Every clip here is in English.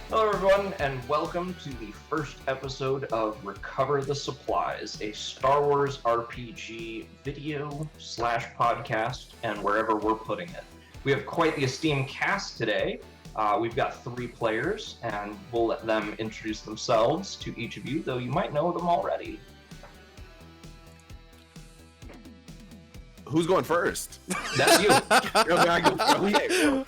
Hello, everyone, and welcome to the first episode of Recover the Supplies, a Star Wars RPG video/podcast, and wherever we're putting it. We have quite the esteemed cast today. We've got 3 players, and we'll let them introduce themselves to each of you, though you might know them already. Who's going first? That's you.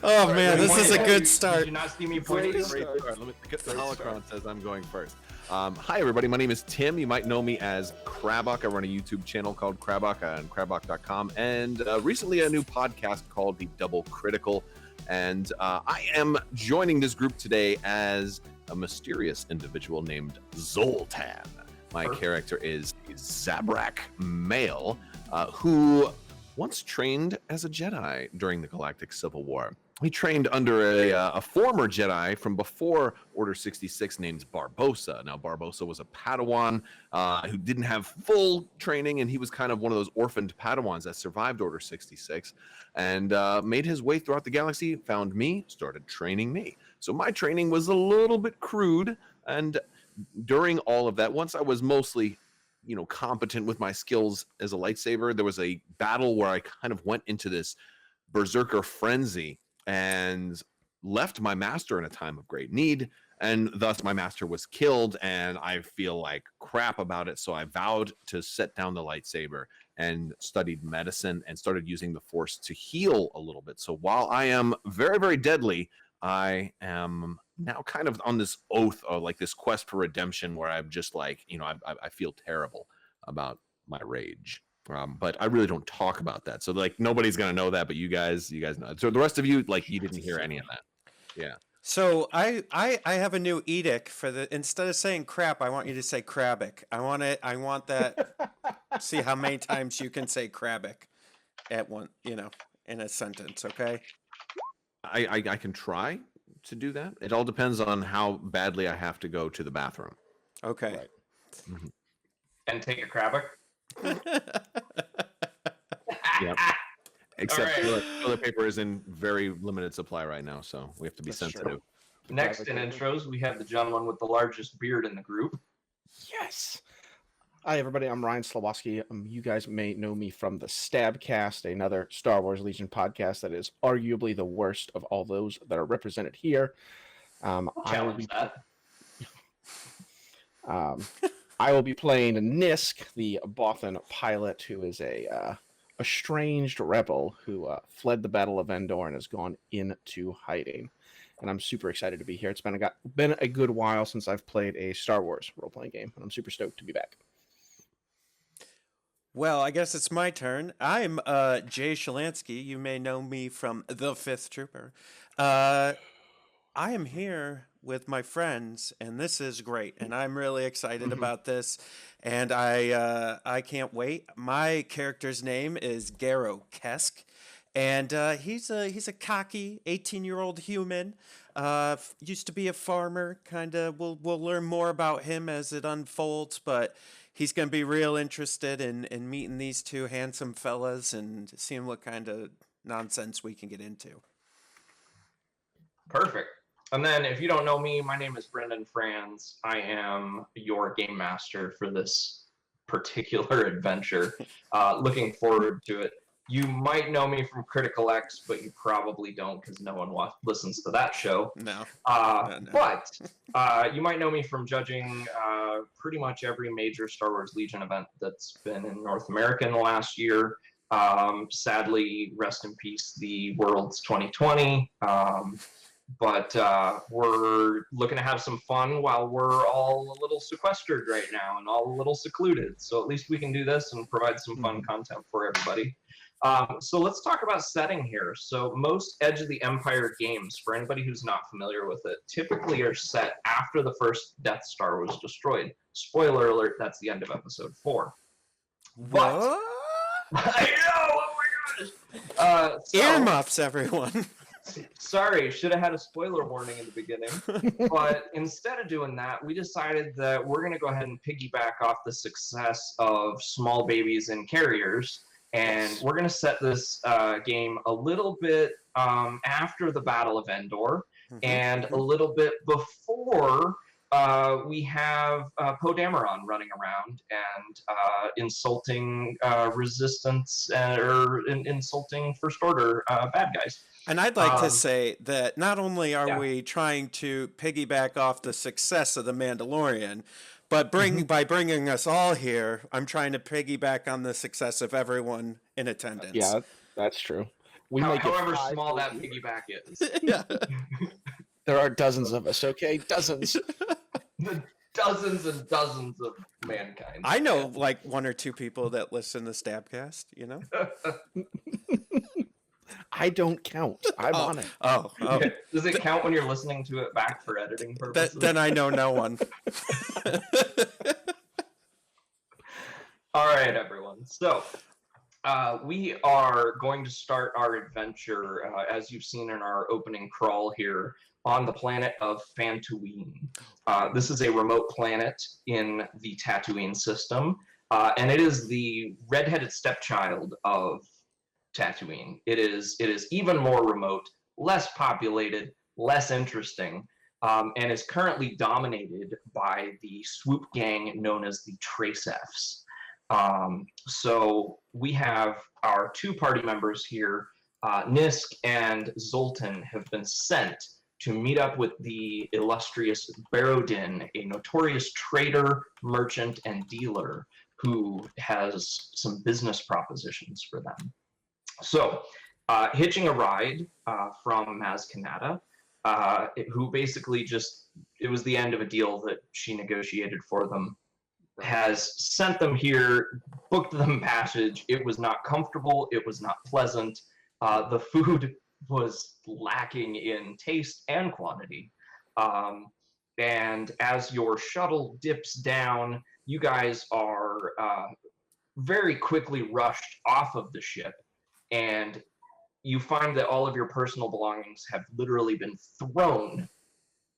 Oh man, this is a good start. Did you not see me pointing? Let me get the holocron says I'm going first. Hi everybody, my name is Tim. You might know me as Crabbok. I run a YouTube channel called Crabbok on Crabbok.com, and recently a new podcast called The Double Critical. And I am joining this group today as a mysterious individual named Zoltan. My character is Zabrak Male, who once trained as a Jedi during the Galactic Civil War. He trained under a former Jedi from before Order 66 named Barbossa. Now, Barbossa was a Padawan who didn't have full training, and he was kind of one of those orphaned Padawans that survived Order 66 and made his way throughout the galaxy, found me, started training me. So my training was a little bit crude, and during all of that, once I was mostly competent with my skills as a lightsaber, there was a battle where I kind of went into this berserker frenzy and left my master in a time of great need, and thus my master was killed, and I feel like crap about it. So I vowed to set down the lightsaber and studied medicine and started using the Force to heal a little bit. So while I am very, very deadly, I am now kind of on this oath of like this quest for redemption where I'm just like, I feel terrible about my rage. But I really don't talk about that. So like nobody's going to know that, but you guys know. So the rest of you, like, you didn't hear any of that. Yeah. So I have a new edict for instead of saying crap, I want you to say Crabbok. I want that. See how many times you can say Crabbok at one, in a sentence. Okay. I can try to do that. It all depends on how badly I have to go to the bathroom. Okay. Right. Mm-hmm. And take a Crabbok. Yep. Except toilet paper is in very limited supply right now, so we have to be sensitive. True. Next in intros, we have the gentleman with the largest beard in the group. Yes. Hi, everybody. I'm Ryan Slawowski. You guys may know me from the Stabcast, another Star Wars Legion podcast that is arguably the worst of all those that are represented here. I will be playing Nisk, the Bothan pilot, who is a estranged rebel who fled the Battle of Endor and has gone into hiding. And I'm super excited to be here. It's been a good while since I've played a Star Wars role-playing game, and I'm super stoked to be back. Well, I guess it's my turn. I'm Jay Shalansky. You may know me from The Fifth Trooper. I am here with my friends, and this is great. And I'm really excited about this, and I can't wait. My character's name is Garo Kesk, and he's a cocky 18-year-old human. Used to be a farmer. Kind of. We'll learn more about him as it unfolds, but he's going to be real interested in meeting these two handsome fellas and seeing what kind of nonsense we can get into. Perfect. And then if you don't know me, my name is Brendan Franz. I am your game master for this particular adventure. Looking forward to it. You might know me from Critical X, but you probably don't because no one listens to that show. No. No. But you might know me from judging pretty much every major Star Wars Legion event that's been in North America in the last year. Sadly, rest in peace, the Worlds 2020. But we're looking to have some fun while we're all a little sequestered right now and all a little secluded. So at least we can do this and provide some fun content for everybody. So let's talk about setting here. So most Edge of the Empire games, for anybody who's not familiar with it, typically are set after the first Death Star was destroyed. Spoiler alert, that's the end of episode 4. But What? I know, oh my gosh! Earmuffs, everyone. Sorry, should have had a spoiler warning in the beginning. But instead of doing that, we decided that we're going to go ahead and piggyback off the success of Small Babies and Carriers And Yes. we're going to set this game a little bit after the Battle of Endor and a little bit before we have Poe Dameron running around and insulting resistance or insulting First Order bad guys. And I'd like to Um, say that not only are Yeah. we trying to piggyback off the success of The Mandalorian, but by bringing us all here, I'm trying to piggyback on the success of everyone in attendance. Yeah, that's true. We make it however 5 small for that you. piggyback is. Yeah. There are dozens of us, okay? Dozens. The dozens and dozens of mankind. I know like 1 or 2 people that listen to Stabcast, you know? I don't count. I'm on it. Oh. Does it count when you're listening to it back for editing purposes? Then I know no one. All right, everyone. So we are going to start our adventure, as you've seen in our opening crawl here, on the planet of Fantooine. This is a remote planet in the Tatooine system, and it is the redheaded stepchild of Tatooine. It is even more remote, less populated, less interesting, and is currently dominated by the swoop gang known as the Trace Fs. So we have our 2 party members here, Nisk and Zoltan, have been sent to meet up with the illustrious Barodin, a notorious trader, merchant, and dealer who has some business propositions for them. So, hitching a ride from Maz Kanata, who basically it was the end of a deal that she negotiated for them, has sent them here, booked them passage. It was not comfortable. It was not pleasant. The food was lacking in taste and quantity. And as your shuttle dips down, you guys are very quickly rushed off of the ship, and you find that all of your personal belongings have literally been thrown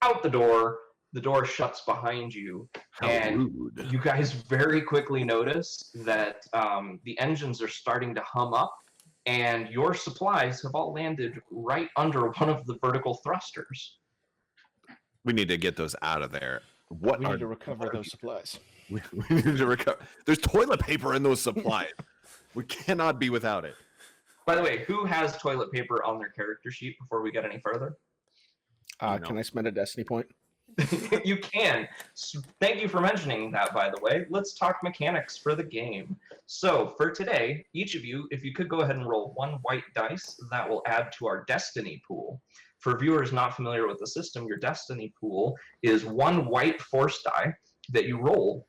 out the door. The door shuts behind you, and rude. you guys very quickly notice that the engines are starting to hum up, and your supplies have all landed right under one of the vertical thrusters. We need to get those out of there. We need to recover those supplies. We need to recover. There's toilet paper in those supplies. We cannot be without it. By the way, who has toilet paper on their character sheet before we get any further? Can I spend a destiny point? You can. Thank you for mentioning that, by the way. Let's talk mechanics for the game. So for today, each of you, if you could go ahead and roll 1 white dice, that will add to our destiny pool. For viewers not familiar with the system, your destiny pool is 1 white force die that you roll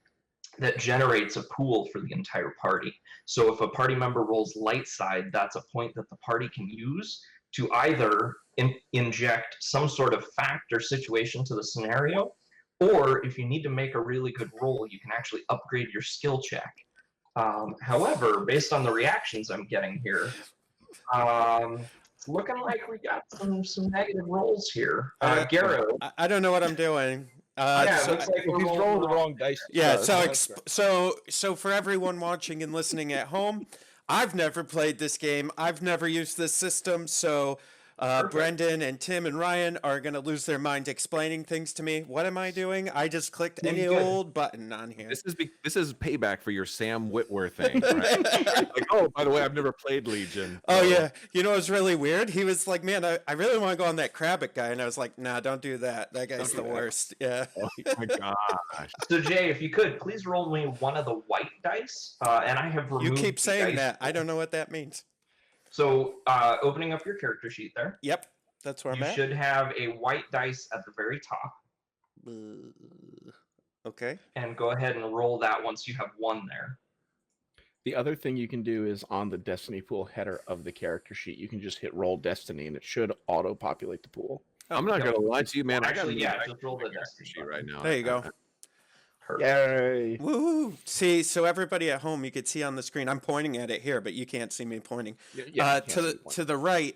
that generates a pool for the entire party. So if a party member rolls light side, that's a point that the party can use to either inject some sort of fact or situation to the scenario, or if you need to make a really good roll, you can actually upgrade your skill check. However, based on the reactions I'm getting here, it's looking like we got some negative rolls here. Garrow. I don't know what I'm doing. Yeah, it looks like If we're he's rolling rolling the wrong. wrong dice. Yeah, he so does. so for everyone watching and listening at home, I've never played this game. I've never used this system, so Brendan and Tim and Ryan are going to lose their mind explaining things to me. What am I doing? I just clicked any Good. old button on here. This is payback for your Sam Witwer thing. Right? Like, oh, by the way, I've never played Legion. Oh so- yeah, you know it was really weird. He was like, "Man, I really want to go on that Crabbok guy," and I was like, "Nah, don't do that. That guy's the worst." Yeah. Oh my gosh. So Jay, if you could, please roll me 1 of the white dice, and I have removed. You keep the saying dice. that. I don't know what that means. So opening up your character sheet there, Yep, that's where you I'm at. should have a white dice at the very top, Okay. and go ahead and roll that once you have 1 there. The other thing you can do is on the destiny pool header of the character sheet, you can just hit roll destiny and it should auto-populate the pool. I'm not gonna lie to you, man. Actually, I got yeah, just roll the character destiny sheet right now. There you go. Perfect. Yay! Woo! See, so everybody at home, you could see on the screen. I'm pointing at it here, but you can't see me pointing. To the right,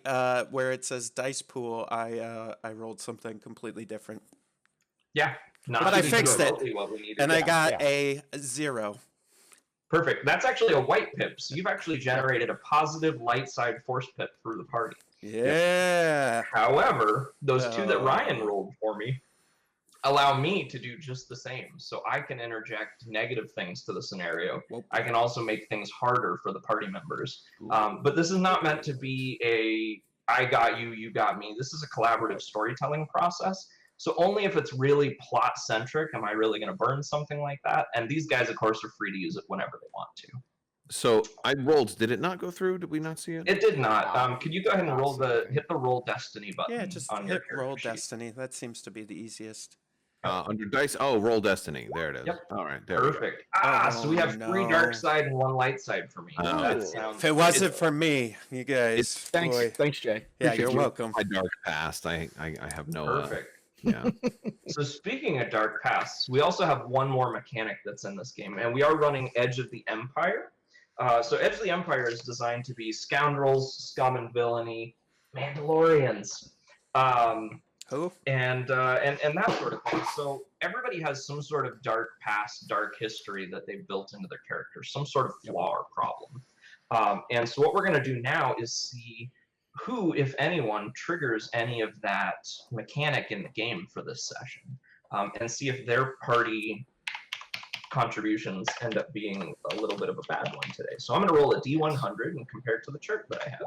where it says dice pool, I rolled something completely different, Yeah. Not But I even fixed it, remotely what we needed. and I got yeah. a 0. Perfect. That's actually a white pip, so you've actually generated a positive light side force pip for the party. Yeah. However, those two that Ryan Oh. rolled for me allow me to do just the same. So I can interject negative things to the scenario. Whoop. I can also make things harder for the party members. But this is not meant to be a I got you, you got me. This is a collaborative storytelling process. So only if it's really plot centric am I really going to burn something like that. And these guys, of course, are free to use it whenever they want to. So I rolled. Did it not go through? Did we not see it? It did not. Could you go ahead and hit the roll destiny button? Yeah, just on your hit roll character sheet? destiny. That seems to be the easiest. Under dice. Oh, roll destiny. There it is. Yep. All right. There we go. Perfect. Oh, So we have 3 dark no. side and 1 light side for me. Oh. That sounds. If it wasn't for me, you guys. Thanks, boy. thanks, Jay. Yeah, Appreciate you're you. welcome. My dark past. I have no. Perfect. Yeah. So speaking of dark pasts, we also have one more mechanic that's in this game, and we are running Edge of the Empire. So Edge of the Empire is designed to be scoundrels, scum and villainy, Mandalorians, Who? and that sort of thing. So everybody has some sort of dark past, dark history that they've built into their character, some sort of flaw or problem. And so what we're going to do now is see who, if anyone, triggers any of that mechanic in the game for this session, and see if their party contributions end up being a little bit of a bad one today. So I'm going to roll a D100 and compare it to the chart that I have.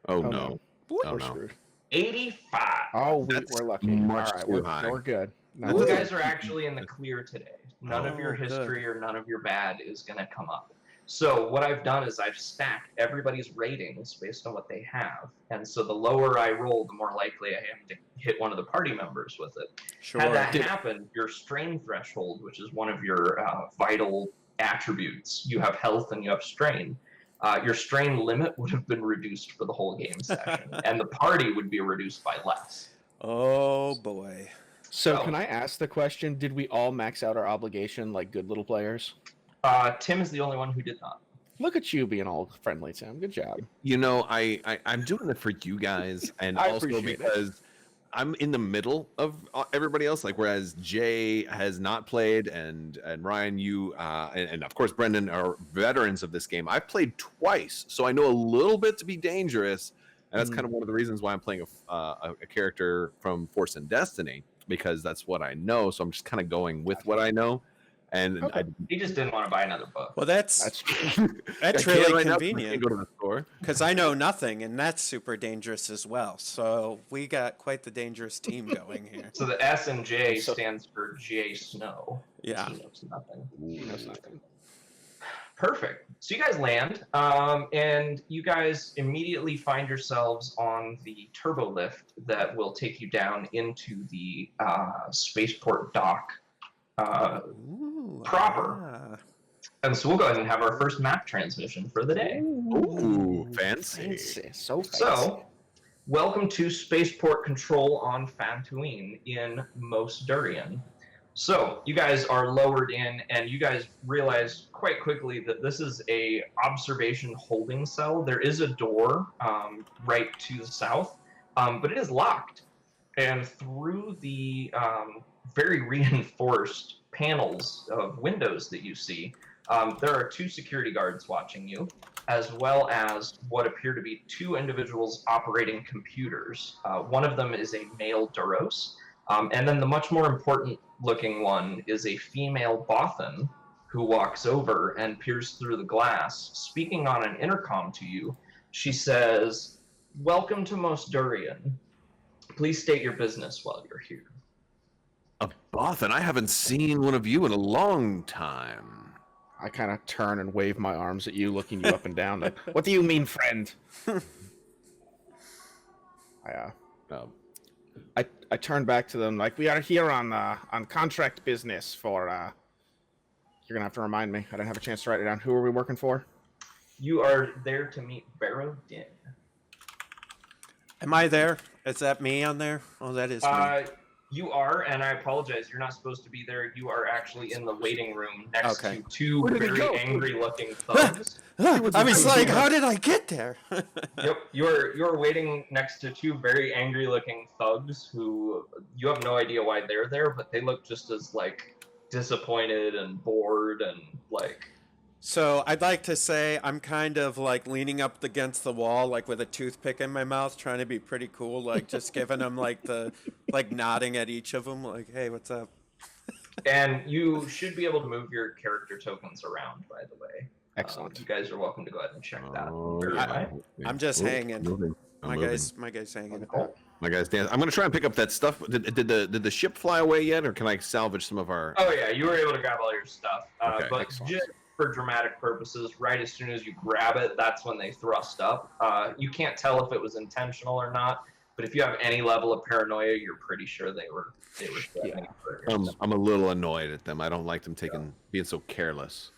Oh, Oh, no. We're Oh, no. screwed. 85. Oh, That's we're lucky. much All right, too high. we're good. Not You too guys bad. are actually in the clear today. None of your Oh, good. history or none of your bad is going to come up. So what I've done is I've stacked everybody's ratings based on what they have. And so the lower I roll, the more likely I am to hit one of the party members with it. Sure. Had that happen, your strain threshold, which is one of your vital attributes, you have health and you have strain. Your strain limit would have been reduced for the whole game session, and the party would be reduced by less. Oh boy. So, So- can I ask the question? Did we all max out our obligation like good little players? Tim is the only one who did not. Look at you being all friendly, Tim. Good job. You know, I'm doing it for you guys, and I also appreciate it. because I'm in the middle of everybody else. Like, whereas Jay has not played, and Ryan, you, and of course Brendan are veterans of this game. I've played twice, so I know a little bit to be dangerous, and that's kind of one of the reasons why I'm playing a character from Force and Destiny, because that's what I know. So I'm just kind of going with what I know, and Okay. He just didn't want to buy another book. Well, that's That's true. that's I can't really right now, 'cause I convenient can't go to the store. because I know nothing, and that's super dangerous as well. So we got quite the dangerous team going here. So the S and J So- stands for J Snow. Yeah. He knows nothing. He knows nothing. Perfect. So you guys land, and you guys immediately find yourselves on the turbo lift that will take you down into the spaceport dock. Ooh, Proper. And so we'll go ahead and have our first map transmission for the day. Ooh, fancy. Fancy. So fancy. So, welcome to Spaceport Control on Fantooine in Mos Durian. So, you guys are lowered in, and you guys realize quite quickly that this is a observation holding cell. There is a door right to the south, but it is locked. And through the very reinforced panels of windows that you see, there are 2 security guards watching you, as well as what appear to be 2 individuals operating computers. One of them is a male Duros, and then the much more important looking one is a female Bothan who walks over and peers through the glass. Speaking on an intercom to you, she says, "Welcome to Mos Durian. Please state your business while you're here." A Bothan, I haven't seen one of you in a long time. I kind of turn and wave my arms at you, looking you up and down. Like, what do you mean, friend? I turn back to them like, we are here on contract business for. You're gonna have to remind me. I didn't have a chance to write it down. Who are we working for? You are there to meet Barrow Din. Am I there? Is that me on there? Oh, that is me. You are, and I apologize, you're not supposed to be there. You are actually in the waiting room next Okay. to 2 Where did he very go? angry-looking thugs. I was like, how did I get there? Yep, you're waiting next to 2 very angry-looking thugs who you have no idea why they're there, but they look just as like disappointed and bored and like So I'd like to say I'm kind of like leaning up against the wall, like with a toothpick in my mouth, trying to be pretty cool, like just giving them like like nodding at each of them, like, hey, what's up? And you should be able to move your character tokens around, by the way. Excellent. You guys are welcome to go ahead and check that. Oh, Verify. I'm just hanging. Moving. I'm My moving. guy's hanging. Cool. My guy's dancing. I'm gonna try and pick up that stuff. Did the ship fly away yet, or can I salvage some of our? Oh yeah, you were able to grab all your stuff. Okay, but excellent. just for dramatic purposes, right as soon as you grab it, that's when they thrust up. You can't tell if it was intentional or not, but if you have any level of paranoia, you're pretty sure they were threatening for your stuff. I'm a little annoyed at them. I don't like them being so careless.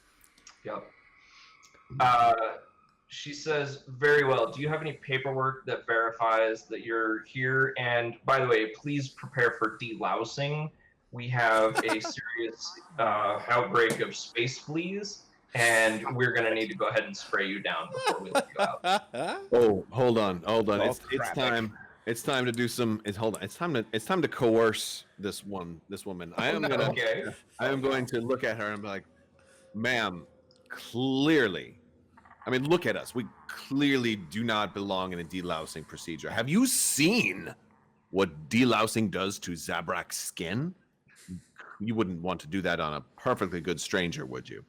Yep. She says, very well. Do you have any paperwork that verifies that you're here? And by the way, please prepare for delousing. We have a serious outbreak of space fleas, and we're going to need to go ahead and spray you down before we let you out. Oh, hold on. Oh, It's Crabbok. time. It's time to do some. Hold on. It's time to coerce this woman. I am gonna. Okay. I am going to look at her and be like, "Ma'am, clearly, I mean, look at us. We clearly do not belong in a delousing procedure. Have you seen what delousing does to Zabrak's skin? You wouldn't want to do that on a perfectly good stranger, would you?"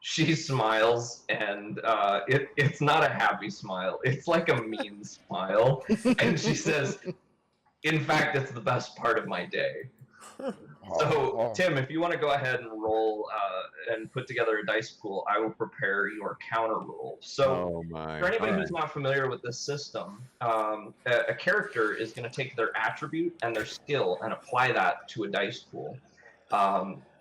She smiles, and it's not a happy smile. It's like a mean smile. And she says, in fact, it's the best part of my day. So, Tim, if you want to go ahead and roll and put together a dice pool, I will prepare your counter roll. So, for anybody who's not familiar with this system, a character is going to take their attribute and their skill and apply that to a dice pool.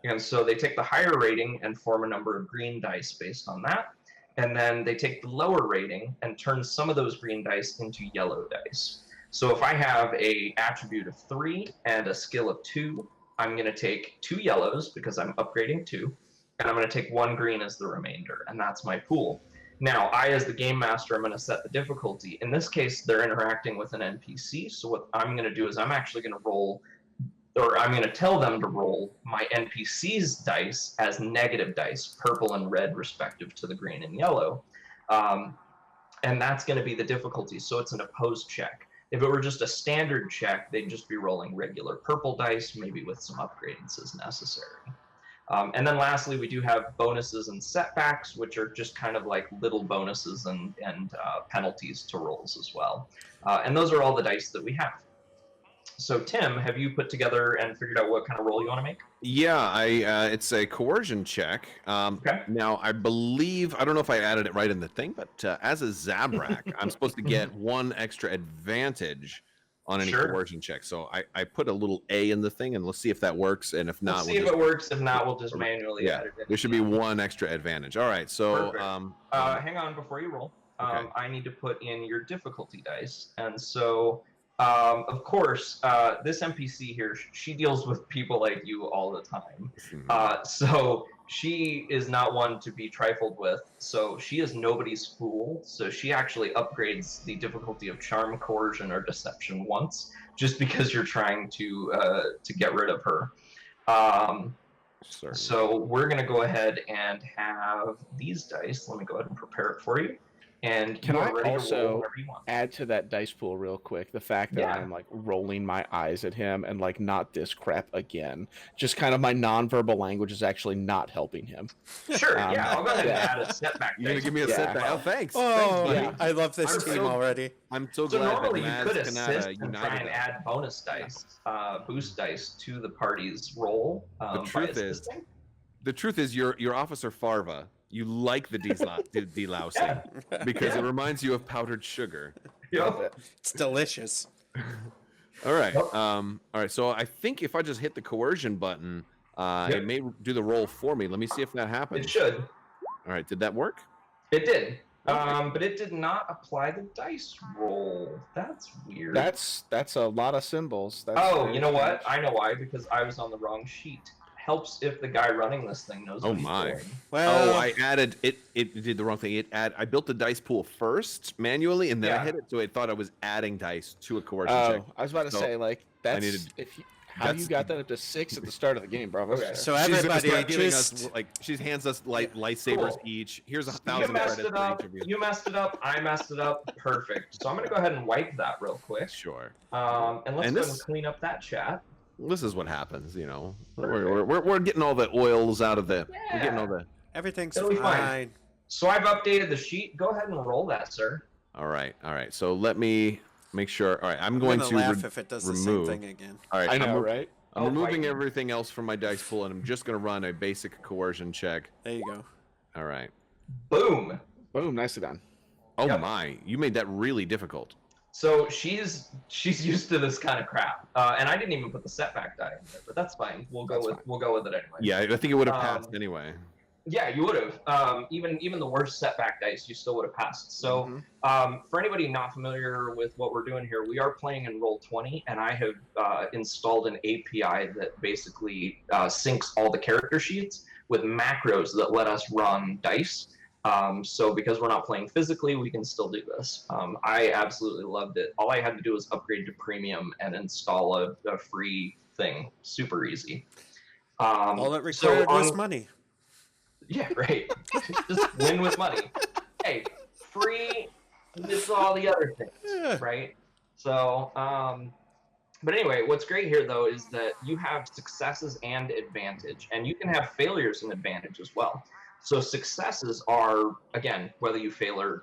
And so they take the higher rating and form a number of green dice based on that. And then they take the lower rating and turn some of those green dice into yellow dice. So if I have a attribute of 3 and a skill of 2, I'm going to take 2 yellows because I'm upgrading 2, and I'm going to take 1 green as the remainder, and that's my pool. Now, I, as the game master, I'm going to set the difficulty. In this case, they're interacting with an NPC, so what I'm going to do is I'm actually going to roll, or I'm going to tell them to roll my NPC's dice as negative dice, purple and red respective to the green and yellow. And that's going to be the difficulty, so it's an opposed check. If it were just a standard check, they'd just be rolling regular purple dice, maybe with some upgrades as necessary. And then lastly, we do have bonuses and setbacks, which are just kind of like little bonuses and penalties to rolls as well. And those are all the dice that we have. So Tim, have you put together and figured out what kind of roll you want to make? Yeah, it's a coercion check. Okay. Now, I believe, I don't know if I added it right in the thing, but as a Zabrak, I'm supposed to get 1 extra advantage on any coercion check. So I put a little A in the thing, and let's see if that works. And if not, let's see if it works. If not, we'll just manually add it in. There should be 1 extra advantage. All right, so hang on before you roll. Okay. I need to put in your difficulty dice, and so of course, this NPC here, she deals with people like you all the time. So she is not one to be trifled with. So she is nobody's fool. So she actually upgrades the difficulty of charm, coercion, or deception once, just because you're trying to get rid of her. So we're going to go ahead and have these dice. Let me go ahead and prepare it for you. And can I also you want. Add to that dice pool real quick the fact that I'm like rolling my eyes at him and like not this crap again. Just kind of my nonverbal language is actually not helping him. Sure, I'll go ahead and add a setback. You're gonna give me a setback? Oh, thanks. Oh, thanks, I love this team already. I'm so glad. So normally that you could assist and try and add bonus dice, boost dice to the party's roll. The truth is, your Officer Farva. You like the delousing because it reminds you of powdered sugar. Yep. It's delicious. All right. All right. So I think if I just hit the coercion button, it may do the roll for me. Let me see if that happens. It should. All right. Did that work? It did. But it did not apply the dice roll. That's weird. That's a lot of symbols. You know what? I know why. Because I was on the wrong sheet. Helps if the guy running this thing knows what he's doing. Well, I added it. It did the wrong thing. I built the dice pool first manually, and then I hit it, so it thought I was adding dice to a coercion check. I was about to say like that's How you got that up to 6 at the start of the game, bro? Okay. So She's gonna everybody, start giving just us she hands us lightsabers Cool. each. Here's You 1,000 messed credits it for up. each of you. You messed it up. I messed it up. Perfect. So I'm gonna go ahead and wipe that real quick. Sure. And let's And go this- and clean up that chat. This is what happens, you know. We're getting all the oils out of the. We're getting all the. everything's It'll be fine. fine. So I've updated the sheet. Go ahead and roll that, sir. All right. So let me make sure. All right, I'm I'm going gonna to laugh if it does the same remove. thing again. All right, I know, right? I'm Oh, removing wait. everything else from my dice pool, and I'm just going to run a basic coercion check. There you go. All right. Boom. Boom, nicely done. Oh Yep. my! You made that really difficult. So she's used to this kind of crap, and I didn't even put the setback die in there, but that's fine. We'll go with it anyway. Yeah, I think it would have passed anyway. Yeah, you would have. Even the worst setback dice, you still would have passed. So, for anybody not familiar with what we're doing here, we are playing in Roll20, and I have installed an API that basically syncs all the character sheets with macros that let us run dice. So because we're not playing physically, we can still do this. I absolutely loved it. All I had to do was upgrade to premium and install a free thing. Super easy. All it required was on- money. Yeah, right. Just win with money. Hey, free with all the other things, Yeah. right? So, but anyway, what's great here though is that you have successes and advantage, and you can have failures and advantage as well. So successes are, again, whether you fail or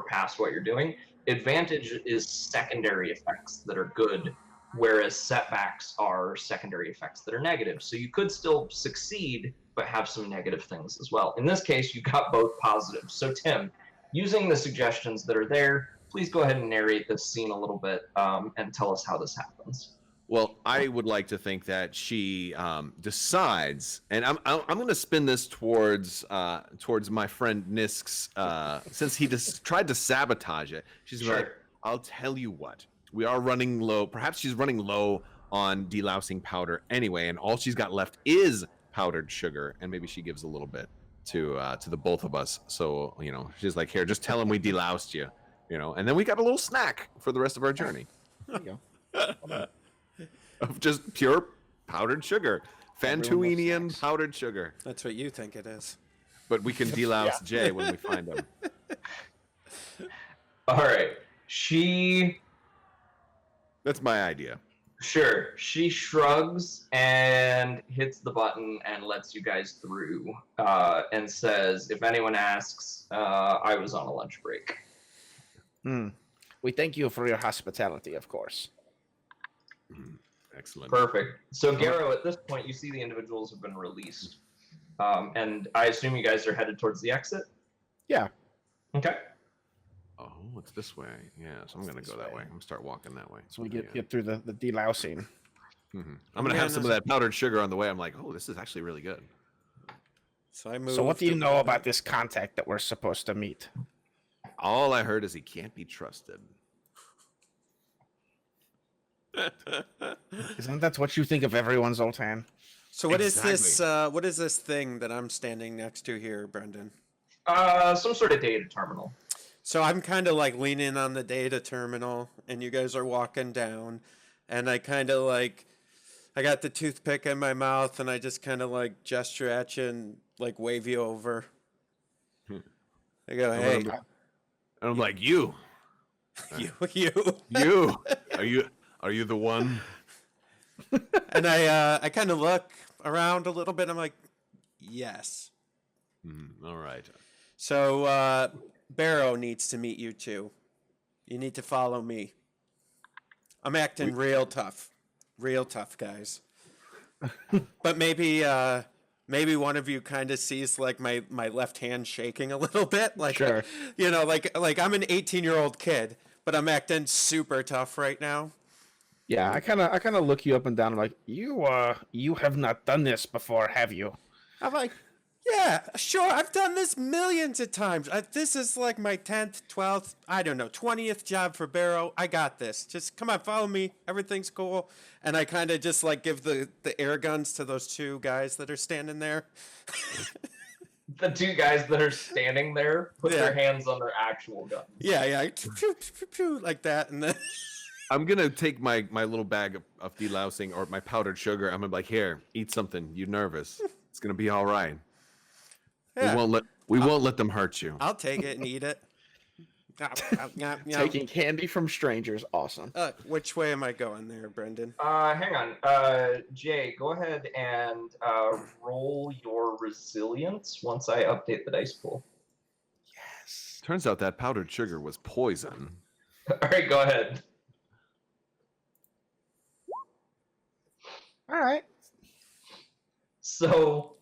pass what you're doing. Advantage is secondary effects that are good, whereas setbacks are secondary effects that are negative. So you could still succeed, but have some negative things as well. In this case, you got both positives. So Tim, using the suggestions that are there, please go ahead and narrate this scene a little bit and tell us how this happens. Well, I would like to think that she decides, and I'm going to spin this towards my friend Nisk's, since he just tried to sabotage it. She's Sure. like, I'll tell you what, we are running low. Perhaps she's running low on delousing powder anyway, and all she's got left is powdered sugar, and maybe she gives a little bit to the both of us. So she's like, here, just tell him we deloused you, and then we got a little snack for the rest of our journey. There you go. Of just pure powdered sugar. Fantuinian powdered sugar. That's what you think it is. But we can delouse Jay when we find him. All right. That's my idea. Sure. She shrugs and hits the button and lets you guys through and says, if anyone asks, I was on a lunch break. We thank you for your hospitality, of course. Excellent. Perfect. So, Garrow, at this point, you see the individuals have been released. And I assume you guys are headed towards the exit? Yeah. Okay. Oh, it's this way. Yeah, so I'm going to go that way. I'm going to start walking that way. So we get through the delousing. I'm going to have some of that powdered sugar on the way. I'm like, oh, this is actually really good. So I moved. So what do you know about this contact that we're supposed to meet? All I heard is he can't be trusted. Isn't that what you think of everyone, Zoltan? So what is this? Exactly. What is this thing that I'm standing next to here, Brendan? Some sort of data terminal. So I'm kind of like leaning on the data terminal, and you guys are walking down, and I kind of like, I got the toothpick in my mouth, and I just kind of like gesture at you and like wave you over. I go, hey, And I'm like, you. you. Are you the one? And I kind of look around a little bit. I'm like, yes. All right. So Barrow needs to meet you too. You need to follow me. I'm acting real tough, guys. But maybe one of you kind of sees like my left hand shaking a little bit, like Sure. like I'm an 18-year-old kid, but I'm acting super tough right now. Yeah, I kind of look you up and down. I'm like, you have not done this before, have you? I'm like, yeah, sure. I've done this millions of times. This is like my 10th, 12th, I don't know, 20th job for Barrow. I got this. Just come on, follow me. Everything's cool. And I kind of just like give the air guns to those two guys that are standing there. The two guys that are standing there put Yeah. their hands on their actual guns. Yeah. Pew, pew, pew, pew, like that. And then I'm gonna take my little bag of delousing or my powdered sugar. I'm gonna be like, here, eat something. You nervous? It's gonna be all right. Yeah, We won't let them hurt you. I'll take it and eat it. Taking candy from strangers, awesome. Which way am I going there, Brendan? Hang on. Jay, go ahead and roll your resilience once I update the dice pool. Yes. Turns out that powdered sugar was poison. All right, go ahead. All right. So,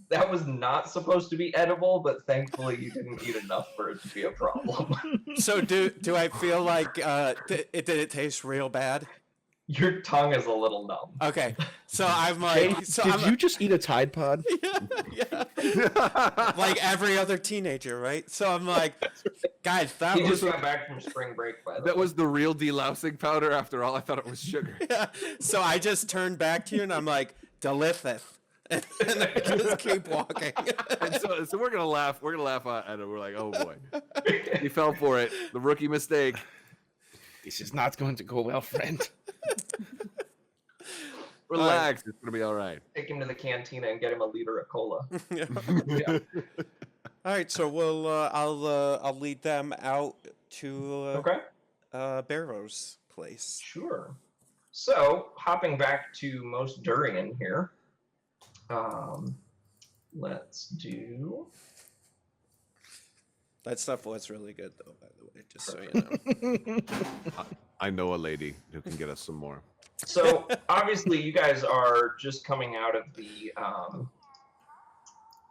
that was not supposed to be edible, but thankfully you didn't eat enough for it to be a problem. So do I feel like did it taste real bad? Your tongue is a little numb. Okay, so I'm like, Did you just eat a Tide Pod? yeah, like every other teenager, right? So I'm like, guys, that He was just got back from spring break, by the way. That was the real delousing powder. After all, I thought it was sugar. yeah. So I just turned back to you and I'm like, delicious. And I just keep walking. And so we're gonna laugh. We're gonna laugh at it. We're like, oh boy, he fell for it. The rookie mistake. This is not going to go well, friend. Relax. It's gonna be all right. Take him to the cantina and get him a liter of cola. Yeah. Yeah. All right, so we'll I'll lead them out to Okay. Barrow's place. Sure. So, hopping back to most durian here. Let's do. That stuff was really good, though. By the way, just so you know. I know a lady who can get us some more. So, obviously, you guys are just coming out of the.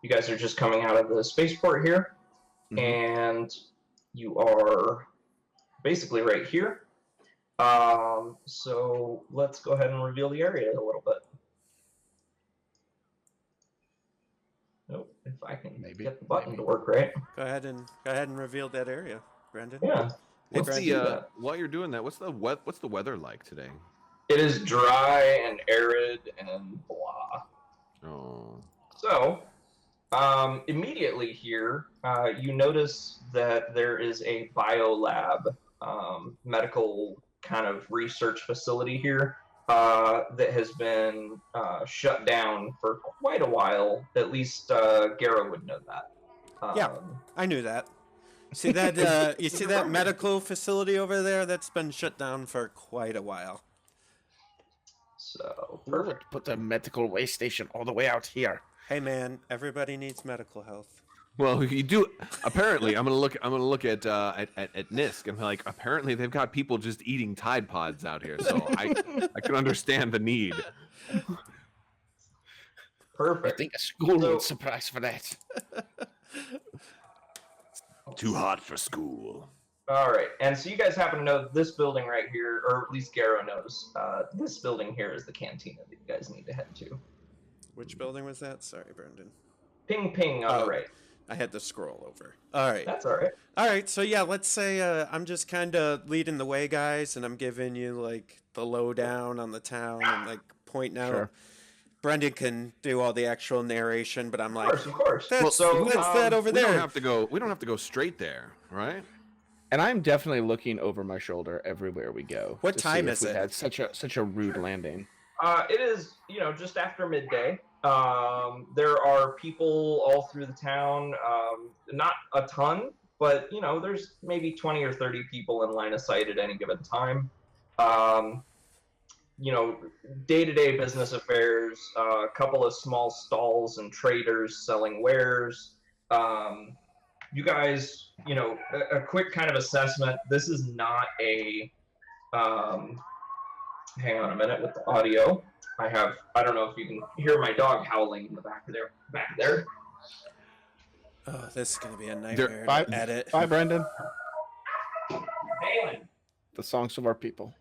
You guys are just coming out of the spaceport here, and you are basically right here. So let's go ahead and reveal the area a little bit. Nope, if I can get the button to work right. Go ahead and reveal that area, Brendan. Yeah. What's let's the do that. while you're doing that? What's the weather like today? It is dry and arid and blah. Oh. So, immediately here, you notice that there is a biolab, medical kind of research facility here that has been shut down for quite a while. At least Garrow would know that. Yeah, I knew that. See that? You see that medical facility over there? That's been shut down for quite a while. So, We'll perfect. put the medical waste station all the way out here. Hey man, everybody needs medical health. Well, you do. Apparently, I'm gonna look at NISC and be like, apparently they've got people just eating Tide Pods out here, so I can understand the need. Perfect. I think a school would suffice for that. Too hot for school. All right, and so you guys happen to know this building right here, or at least Garrow knows. This building here is the cantina that you guys need to head to. Which building was that? Sorry, Brendan. Ping, ping on the right. I had to scroll over. All right. That's all right. All right. So yeah, let's say I'm just kind of leading the way, guys, and I'm giving you like the lowdown on the town and like pointing out. Sure. Brendan can do all the actual narration, but I'm like, Of course. that's, so, that's that over We there. don't have to go straight there, right? And I'm definitely looking over my shoulder everywhere we go. What to time see is if we it? had such a rude landing. It is, just after midday. There are people all through the town. Not a ton, but there's maybe 20 or 30 people in line of sight at any given time. Day-to-day business affairs. A couple of small stalls and traders selling wares. You guys, a quick kind of assessment. This is not a. Hang on a minute with the audio. I don't know if you can hear my dog howling in the back there. Oh, this is gonna be a nightmare Bye, to edit. Bye, Brendan. Howling. The songs of our people.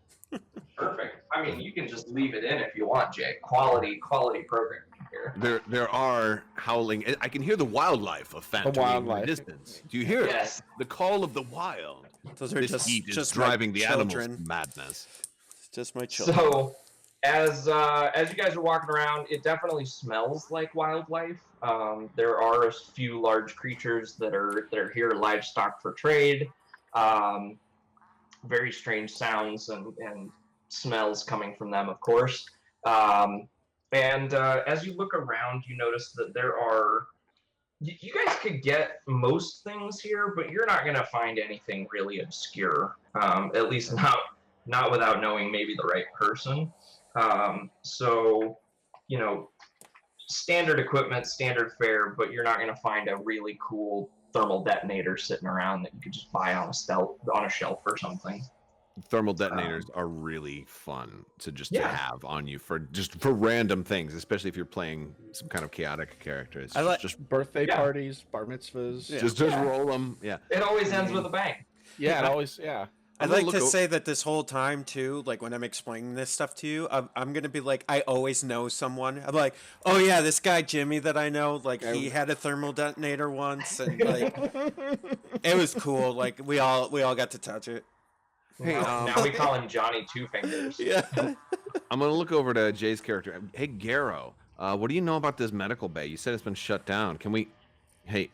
Perfect. I mean, you can just leave it in if you want, Jay. Quality programming here. There are howling. I can hear the wildlife of Fantony wildlife. in the distance. Do you hear Yes. it? The call of the wild. Those are This heat is just driving my the children. animals to madness. Just my children. So, as you guys are walking around, it definitely smells like wildlife. There are a few large creatures that are here, livestock for trade. very strange sounds and smells coming from them, of course. And as you look around, you notice that there are. You guys could get most things here, but you're not going to find anything really obscure. At least not without knowing maybe the right person. So, you know, standard equipment, standard fare, but you're not going to find a really cool thermal detonator sitting around that you could just buy on a shelf or something. Thermal detonators are really fun to Yeah. have on you for random things, especially if you're playing some kind of chaotic character. It's just Birthday Yeah. parties, bar mitzvahs. Yeah. just roll them. Yeah. It always ends with a bang. Yeah, it always, yeah. I'd I'm gonna like to look say that this whole time too, like when I'm explaining this stuff to you, I'm gonna be like, I always know someone. I'm like, oh yeah, this guy Jimmy that I know, like he had a thermal detonator once, and like it was cool. Like we all got to touch it. Hey, Now we call him Johnny Two Fingers. Yeah. I'm gonna look over to Jay's character. Hey, Garrow, what do you know about this medical bay? You said it's been shut down. Can we? Hey,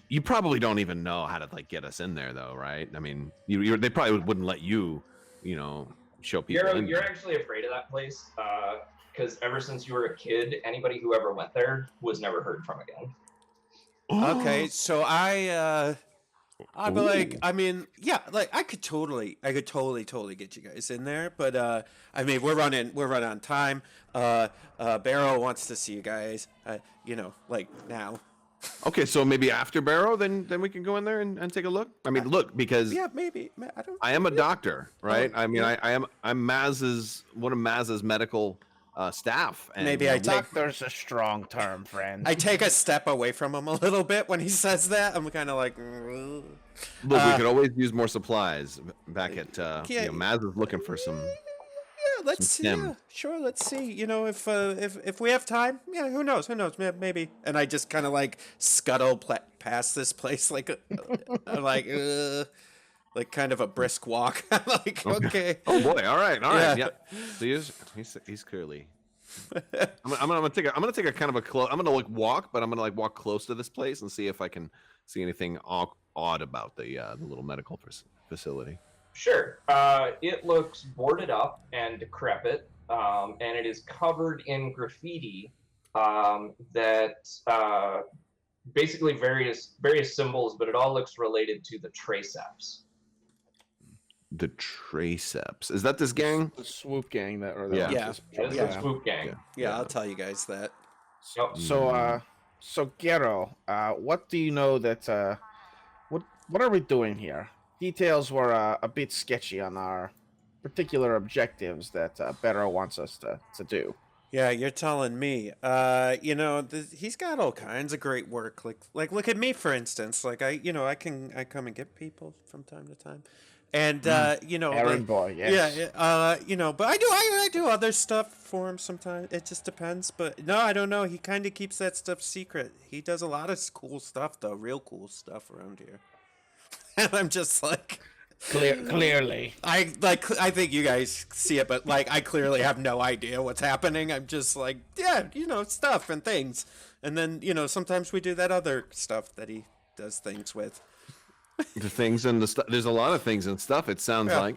you probably don't even know how to like get us in there, though, right? I mean, they probably wouldn't let you, show people. Garrow, in you're there. actually afraid of that place because ever since you were a kid, anybody who ever went there was never heard from again. Okay, so I'm like, I mean, yeah, like I could totally get you guys in there, but I mean, we're running on time. Barrow wants to see you guys, like now. Okay, so maybe after Barrow, then we can go in there and take a look. I mean, look, because Yeah, maybe. I don't. I am a doctor, right? Oh, I mean, I'm one of Maz's medical staff. And, Maybe I take Doctor's a strong term, friend. I take a step away from him a little bit when he says that. I'm kind of like, Look, we could always use more supplies back at. Yeah. Maz is looking for some. yeah, let's see. stem. Yeah, sure, let's see. If we have time, yeah, who knows? Maybe. And I just kind of like scuttle past this place like like kind of a brisk walk. I'm like, okay. Oh boy! All right. Yeah. Yeah. So he's clearly. I'm gonna take a kind of a close. I'm gonna walk, but I'm gonna walk close to this place and see if I can see anything odd about the little medical facility. Sure. It looks boarded up and decrepit, and it is covered in graffiti that basically various symbols, but it all looks related to the Triceps. The Triceps. Is that this gang? The swoop gang that, or Yeah. Yeah. It's the Swoop Gang. Yeah, I'll tell you guys that. Yep. So Gero, what do you know that? What are we doing here? Details were a bit sketchy on our particular objectives that Barrow wants us to do. Yeah, you're telling me. He's got all kinds of great work. Like look at me for instance. Like I come and get people from time to time. And Errand boy, yes. Yeah, but I do other stuff for him sometimes. It just depends. But no, I don't know. He kind of keeps that stuff secret. He does a lot of cool stuff, though, real cool stuff around here. And I'm just like, Clearly, I think you guys see it, but like I clearly have no idea what's happening. I'm just like, yeah, stuff and things. And then sometimes we do that other stuff that he does things with. The things and the stuff. There's a lot of things and stuff. It sounds like.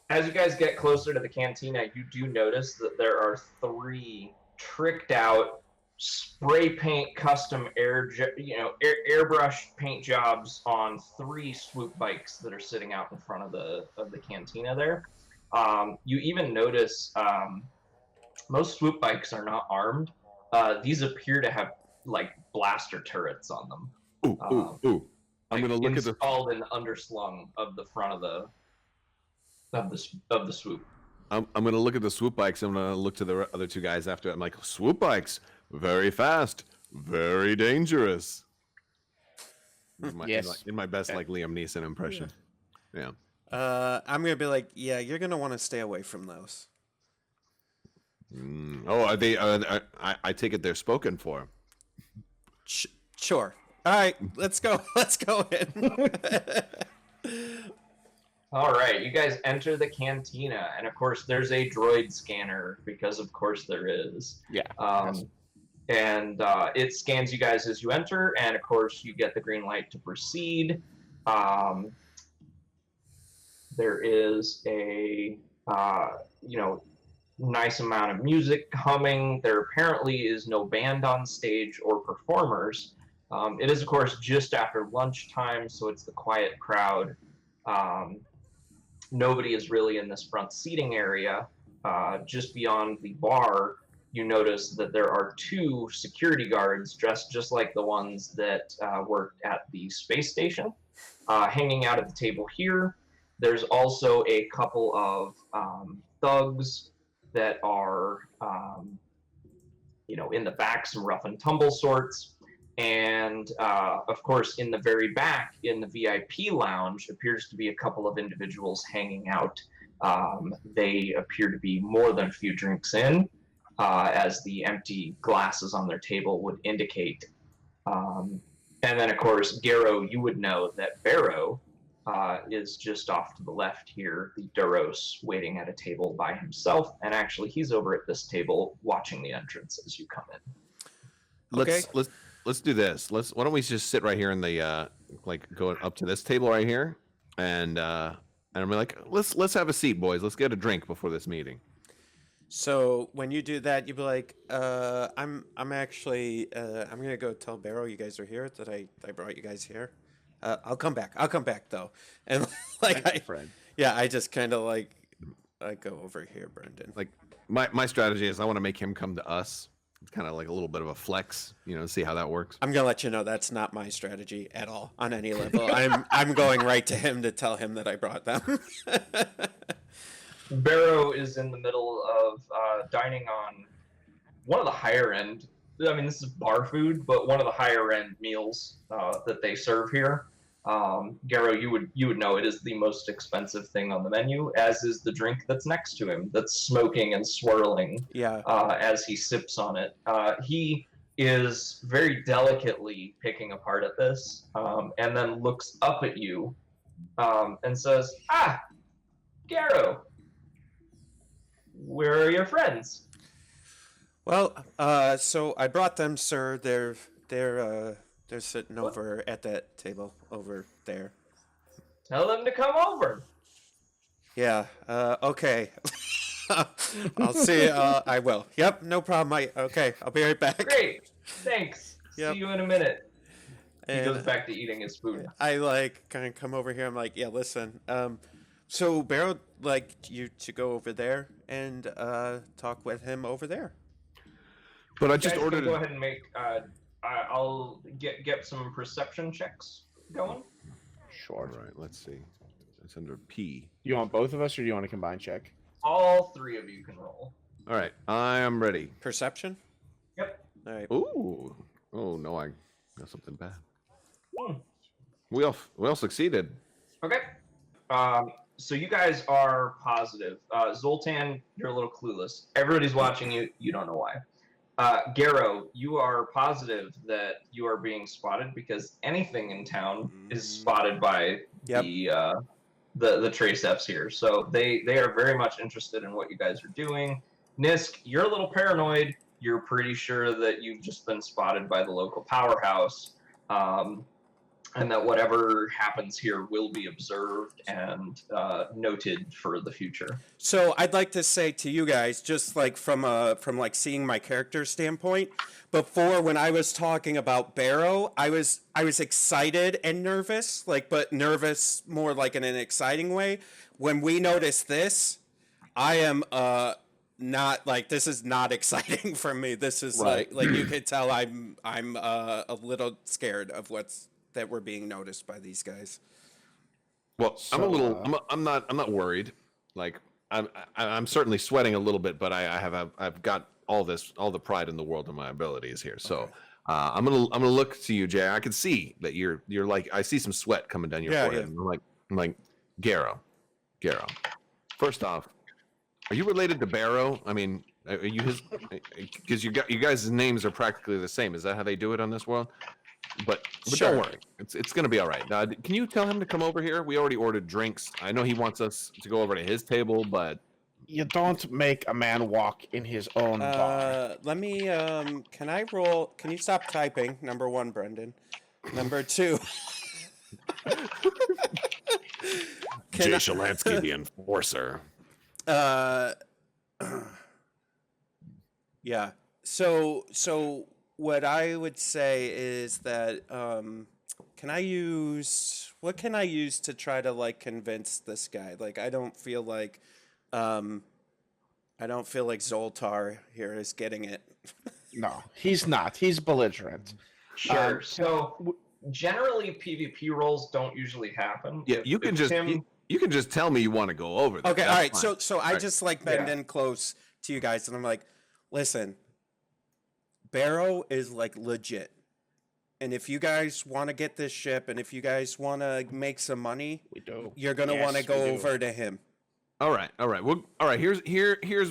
As you guys get closer to the cantina, you do notice that there are 3 tricked out spray paint custom airbrush paint jobs on 3 swoop bikes that are sitting out in front of the cantina there. You even notice most swoop bikes are not armed. These appear to have like blaster turrets on them. Ooh. I'm gonna look at the. Installed and underslung of the front of the swoop. I'm gonna look at the swoop bikes. I'm gonna look to the other 2 guys after. I'm like, swoop bikes, very fast, very dangerous. In my best Liam Neeson impression. Yeah. I'm gonna be like, yeah, you're gonna want to stay away from those. Oh, are they? I take it they're spoken for. Sure. All right, let's go. Let's go in. All right, you guys enter the cantina, and of course, there's a droid scanner because, of course, there is. yeah. And it scans you guys as you enter, and of course, you get the green light to proceed. There is a nice amount of music humming. There apparently is no band on stage or performers. It is, of course, just after lunchtime, so it's the quiet crowd. Nobody is really in this front seating area. Just beyond the bar, you notice that there are two security guards dressed just like the ones that worked at the space station, hanging out at the table here. There's also a couple of thugs that are, in the back, some rough and tumble sorts. And of course, in the very back, in the VIP lounge, appears to be a couple of individuals hanging out. They appear to be more than a few drinks in, as the empty glasses on their table would indicate. And then, of course, Garrow, you would know that Barrow is just off to the left here, the Duros waiting at a table by himself. And actually, he's over at this table watching the entrance as you come in. Okay. Let's do this. Why don't we just sit right here in the going up to this table right here, and I'm like, let's have a seat, boys. Let's get a drink before this meeting. So when you do that, you'd be like, I'm actually I'm gonna go tell Barrow you guys are here, that I brought you guys here. I'll come back though. And I just kind of I go over here, Brendan. Like my strategy is I want to make him come to us. It's kind of like a little bit of a flex, see how that works. I'm gonna let you know that's not my strategy at all on any level. I'm going right to him to tell him that I brought them. Barrow is in the middle of dining on one of the higher end. I mean, this is bar food, but one of the higher end meals that they serve here. Garrow, you would know it is the most expensive thing on the menu, as is the drink that's next to him, that's smoking and swirling. Yeah. As he sips on it, he is very delicately picking apart at this, and then looks up at you, and says, "Ah, Garrow, where are your friends?" Well, so I brought them, sir. They're sitting over at that table over there. Tell them to come over. Yeah. Okay. I'll see. I will. Yep. No problem. Okay. I'll be right back. Great. Thanks. Yep. See you in a minute. And he goes back to eating his food. I kind of come over here. I'm like, yeah, listen. So Barrow you to go over there and talk with him over there. But I just ordered. Go ahead and make. I'll get some perception checks going. Sure. All right. Let's see. It's under P. You want both of us, or do you want a combined check? All three of you can roll. All right. I am ready. Perception. Yep. All right. Ooh. Oh no, I got something bad. We all succeeded. Okay. So you guys are positive. Zoltan, you're a little clueless. Everybody's watching you. You don't know why. Garrow, you are positive that you are being spotted because anything in town is spotted by the Traceps here. So they are very much interested in what you guys are doing. Nisk, you're a little paranoid. You're pretty sure that you've just been spotted by the local powerhouse, and that whatever happens here will be observed and noted for the future. So I'd like to say to you guys, just from seeing my character standpoint, before when I was talking about Barrow, I was excited and nervous, but nervous more in an exciting way. When we notice this, I am not this is not exciting for me. This is right. like you could tell I'm a little scared of that we're being noticed by these guys. Well, So, I'm not worried. I'm certainly sweating a little bit, but I've got all the pride in the world in my abilities here. So Okay. I'm gonna look to you, Jay. I can see that you're I see some sweat coming down your forehead. Yeah. I'm like Garrow. First off, are you related to Barrow? I mean, are you his? Because you guys' names are practically the same. Is that how they do it on this world? But Sure. Don't worry, it's gonna be all right. Can you tell him to come over here? We already ordered drinks. I know he wants us to go over to his table, but you don't make a man walk in his own bar. Let me. Can I roll? Can you stop typing? Number one, Brendan. Number two. Jay Shalansky, the enforcer. Yeah. So what I would say is that what can I use to try to like convince this guy? Like I don't feel like Zoltar here is getting it. No, he's not. He's belligerent. Sure. So generally, PvP roles don't usually happen. Yeah, you can just tell me you want to go over that. Okay, That's all right. fine. So I just like bend in close to you guys, and I'm like, listen, Barrow is like legit, and if you guys want to get this ship, and if you guys want to make some money, We do. you're gonna want to go over to him. All right. Well, all right. Here's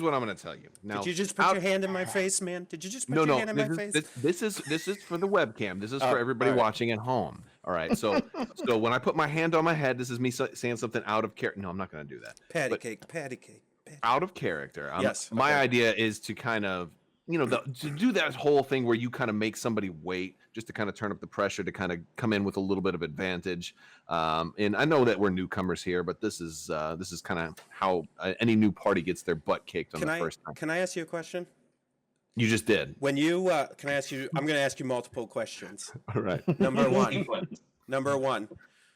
what I'm going to tell you. Now, Did you just put your hand in my face, man? Did you just put your hand in my face? This is for the webcam. This is for everybody watching at home. All right. So when I put my hand on my head, this is me saying something out of character. No, I'm not going to do that. Patty cake. Out of character. Yes. My idea is to kind of, to do that whole thing where you kind of make somebody wait, just to kind of turn up the pressure, to kind of come in with a little bit of advantage. And I know that we're newcomers here, but this is kind of how any new party gets their butt kicked on the first time. Can I ask you a question? You just did. When you can I ask you? I'm going to ask you multiple questions. All right. Number one.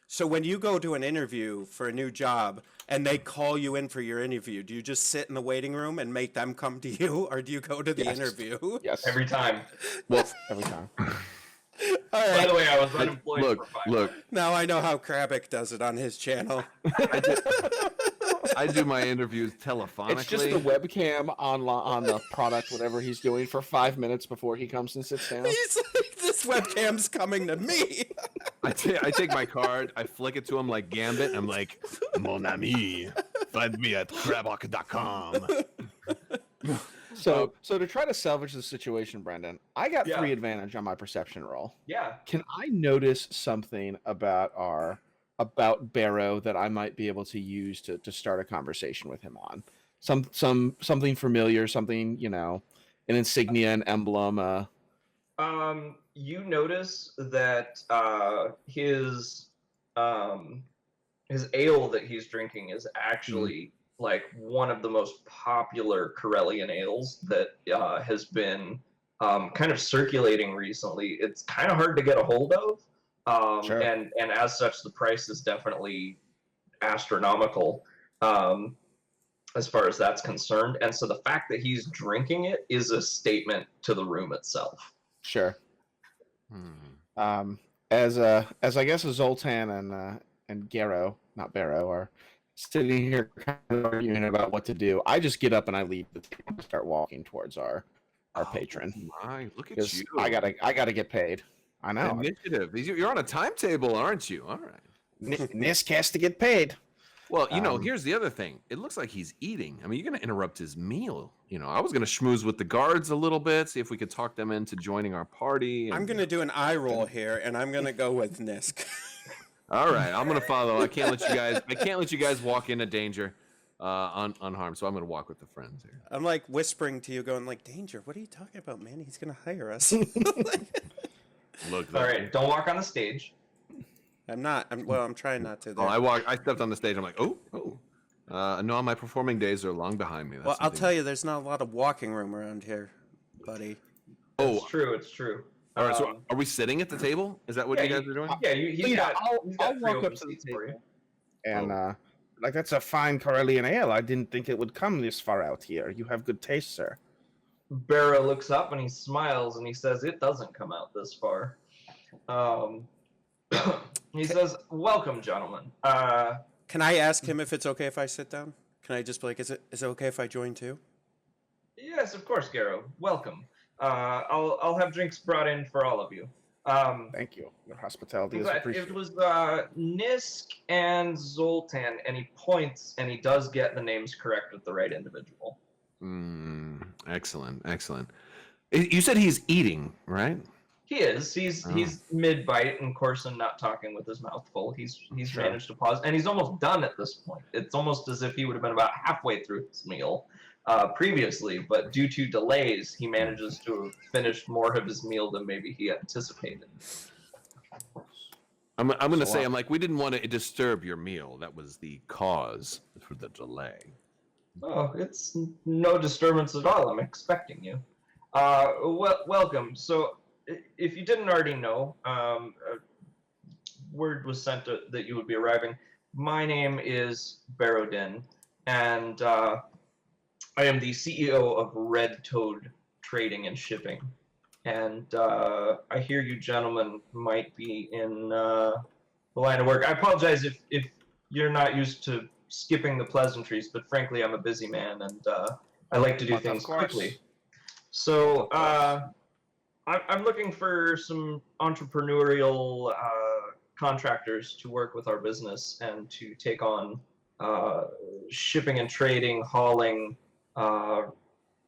So when you go to an interview for a new job and they call you in for your interview, do you just sit in the waiting room and make them come to you, or do you go to the interview? Yes. Every time. Well, Every time. All By right. the way, I was unemployed for 5 look. Now I know how Crabbok does it on his channel. I do my interviews telephonically. It's just the webcam on the product, whatever he's doing, for 5 minutes before he comes and sits down. He's like, this webcam's coming to me. I take my card, I flick it to him like Gambit, and I'm like, Mon ami, find me at Crabbok.com. So to try to salvage the situation, Brendan, I got 3 advantage on my perception roll. Yeah. Can I notice something about Barrow that I might be able to use to start a conversation with him on? Something familiar, something, an insignia, an emblem. You notice that his ale that he's drinking is actually like one of the most popular Corellian ales that has been kind of circulating recently. It's kind of hard to get a hold of, Sure. and as such, the price is definitely astronomical as far as that's concerned. And so the fact that he's drinking it is a statement to the room itself. Sure. As I guess Zoltan and Garrow, not Barrow, are sitting here kind of arguing about what to do, I just get up and I leave the table and start walking towards our patron. My, look at Because you. I gotta get paid. I know. Initiative. You're on a timetable, aren't you? All right. Nisk has to get paid. Well, here's the other thing. It looks like he's eating. I mean, you're going to interrupt his meal. I was going to schmooze with the guards a little bit, see if we could talk them into joining our party. I'm going to do an eye roll here, and I'm going to go with Nisk. All right, I'm going to follow. I can't let you guys walk into danger unharmed, so I'm going to walk with the friends here. I'm like whispering to you, going like, "Danger? What are you talking about, man? He's going to hire us." Look. All right, don't walk on the stage. I'm not. I'm trying not to. There. I stepped on the stage. I'm like, no, my performing days are long behind me. Well, I'll tell you, there's not a lot of walking room around here, buddy. It's true. It's true. All right, so are we sitting at the table? Is that what you guys are doing? Yeah, he's got I'll three walk open up to the seats for you. table. And that's a fine Corellian ale. I didn't think it would come this far out here. You have good taste, sir. Barra looks up and he smiles and he says, "It doesn't come out this far." He says, "Welcome, gentlemen." Can I ask him if it's okay if I sit down? Can I just be like, is it okay if I join too? Yes, of course, Garrow. Welcome. I'll have drinks brought in for all of you. Thank you. Your hospitality is But appreciated. it was Nisk and Zoltan, and he points, and he does get the names correct with the right individual. Excellent. You said he's eating, right? He is. He's mid-bite, and Corson not talking with his mouth full. He's Sure. managed to pause, and he's almost done at this point. It's almost as if he would have been about halfway through his meal previously, but due to delays, he manages to have finished more of his meal than maybe he anticipated. I'm going to So, say, I'm like, we didn't want to disturb your meal. That was the cause for the delay. Oh, it's no disturbance at all. I'm expecting you. Welcome. So, if you didn't already know, word was sent that you would be arriving. My name is Barodin, and I am the CEO of Red Toad Trading and Shipping. And I hear you gentlemen might be in the line of work. I apologize if you're not used to skipping the pleasantries, but frankly, I'm a busy man, and I like to do But of things course. quickly. So Of I'm looking for some entrepreneurial contractors to work with our business and to take on shipping and trading, hauling,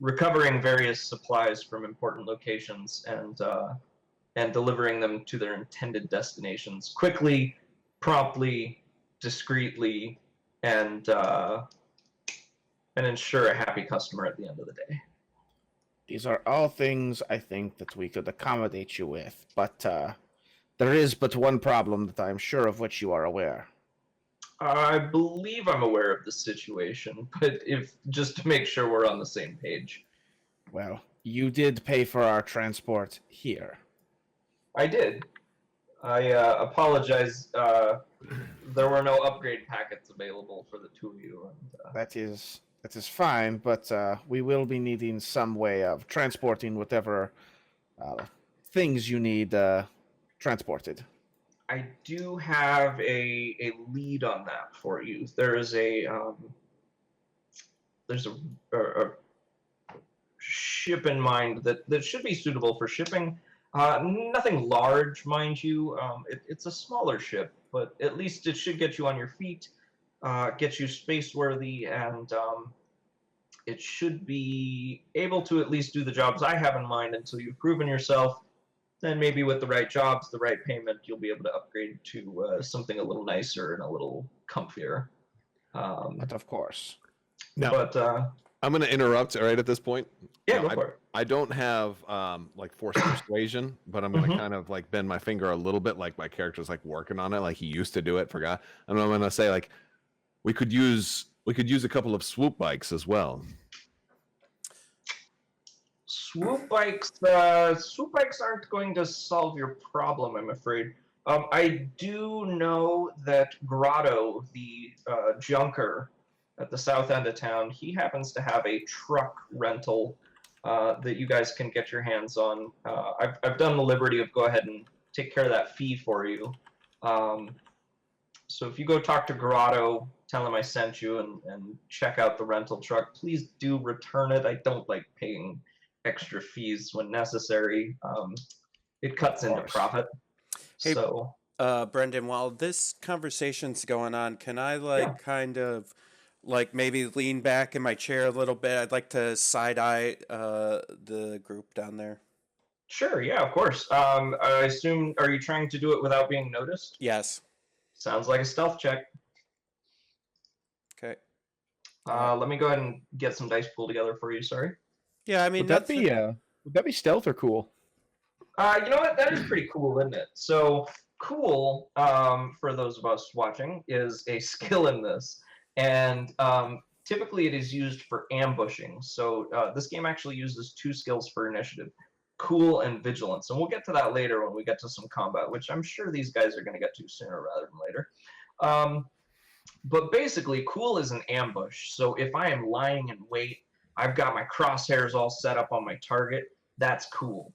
recovering various supplies from important locations, and delivering them to their intended destinations quickly, promptly, discreetly, and ensure a happy customer at the end of the day. These are all things I think that we could accommodate you with, but there is but one problem that I am sure of which you are aware. I believe I'm aware of the situation, but if just to make sure we're on the same page. Well, you did pay for our transport here. I did. I apologize. There were no upgrade packets available for the two of you. And, That is fine, but we will be needing some way of transporting whatever things you need transported. I do have a lead on that for you. There's a ship in mind that should be suitable for shipping. Nothing large, mind you. It's a smaller ship, but at least it should get you on your feet, get you space worthy, and it should be able to at least do the jobs I have in mind until you've proven yourself. Then maybe with the right jobs, the right payment, you'll be able to upgrade to something a little nicer and a little comfier. But of course. Now, But I'm going to interrupt right at this point. yeah, Now, go for it. I don't have like force persuasion, but I'm going to Mhm. kind of like bend my finger a little bit, like my character's like working on it, like he used to do it, forgot. And I'm going to say like we could use a couple of swoop bikes as well. Swoop bikes aren't going to solve your problem, I'm afraid. I do know that Grotto, the junker at the south end of town, he happens to have a truck rental that you guys can get your hands on. I've done the liberty of go ahead and take care of that fee for you. So if you go talk to Grotto, tell him I sent you, and check out the rental truck. Please do return it. I don't like paying extra fees when necessary. It cuts into profit. Hey, So Brendan, while this conversation's going on, can I Yeah. kind of maybe lean back in my chair a little bit? I'd like to side eye the group down there. sure, yeah, of course. I assume, are you trying to do it without being noticed? Yes. Sounds like a stealth check. Okay. Let me go ahead and get some dice pool together for you. Sorry. Yeah, I mean, Would that be stealth or cool? You know what? That is pretty cool, isn't it? So cool, for those of us watching, is a skill in this, and typically it is used for ambushing. So this game actually uses two skills for initiative: cool and vigilance, and we'll get to that later when we get to some combat, which I'm sure these guys are going to get to sooner rather than later. But basically, cool is an ambush. So if I am lying in wait, I've got my crosshairs all set up on my target. That's cool.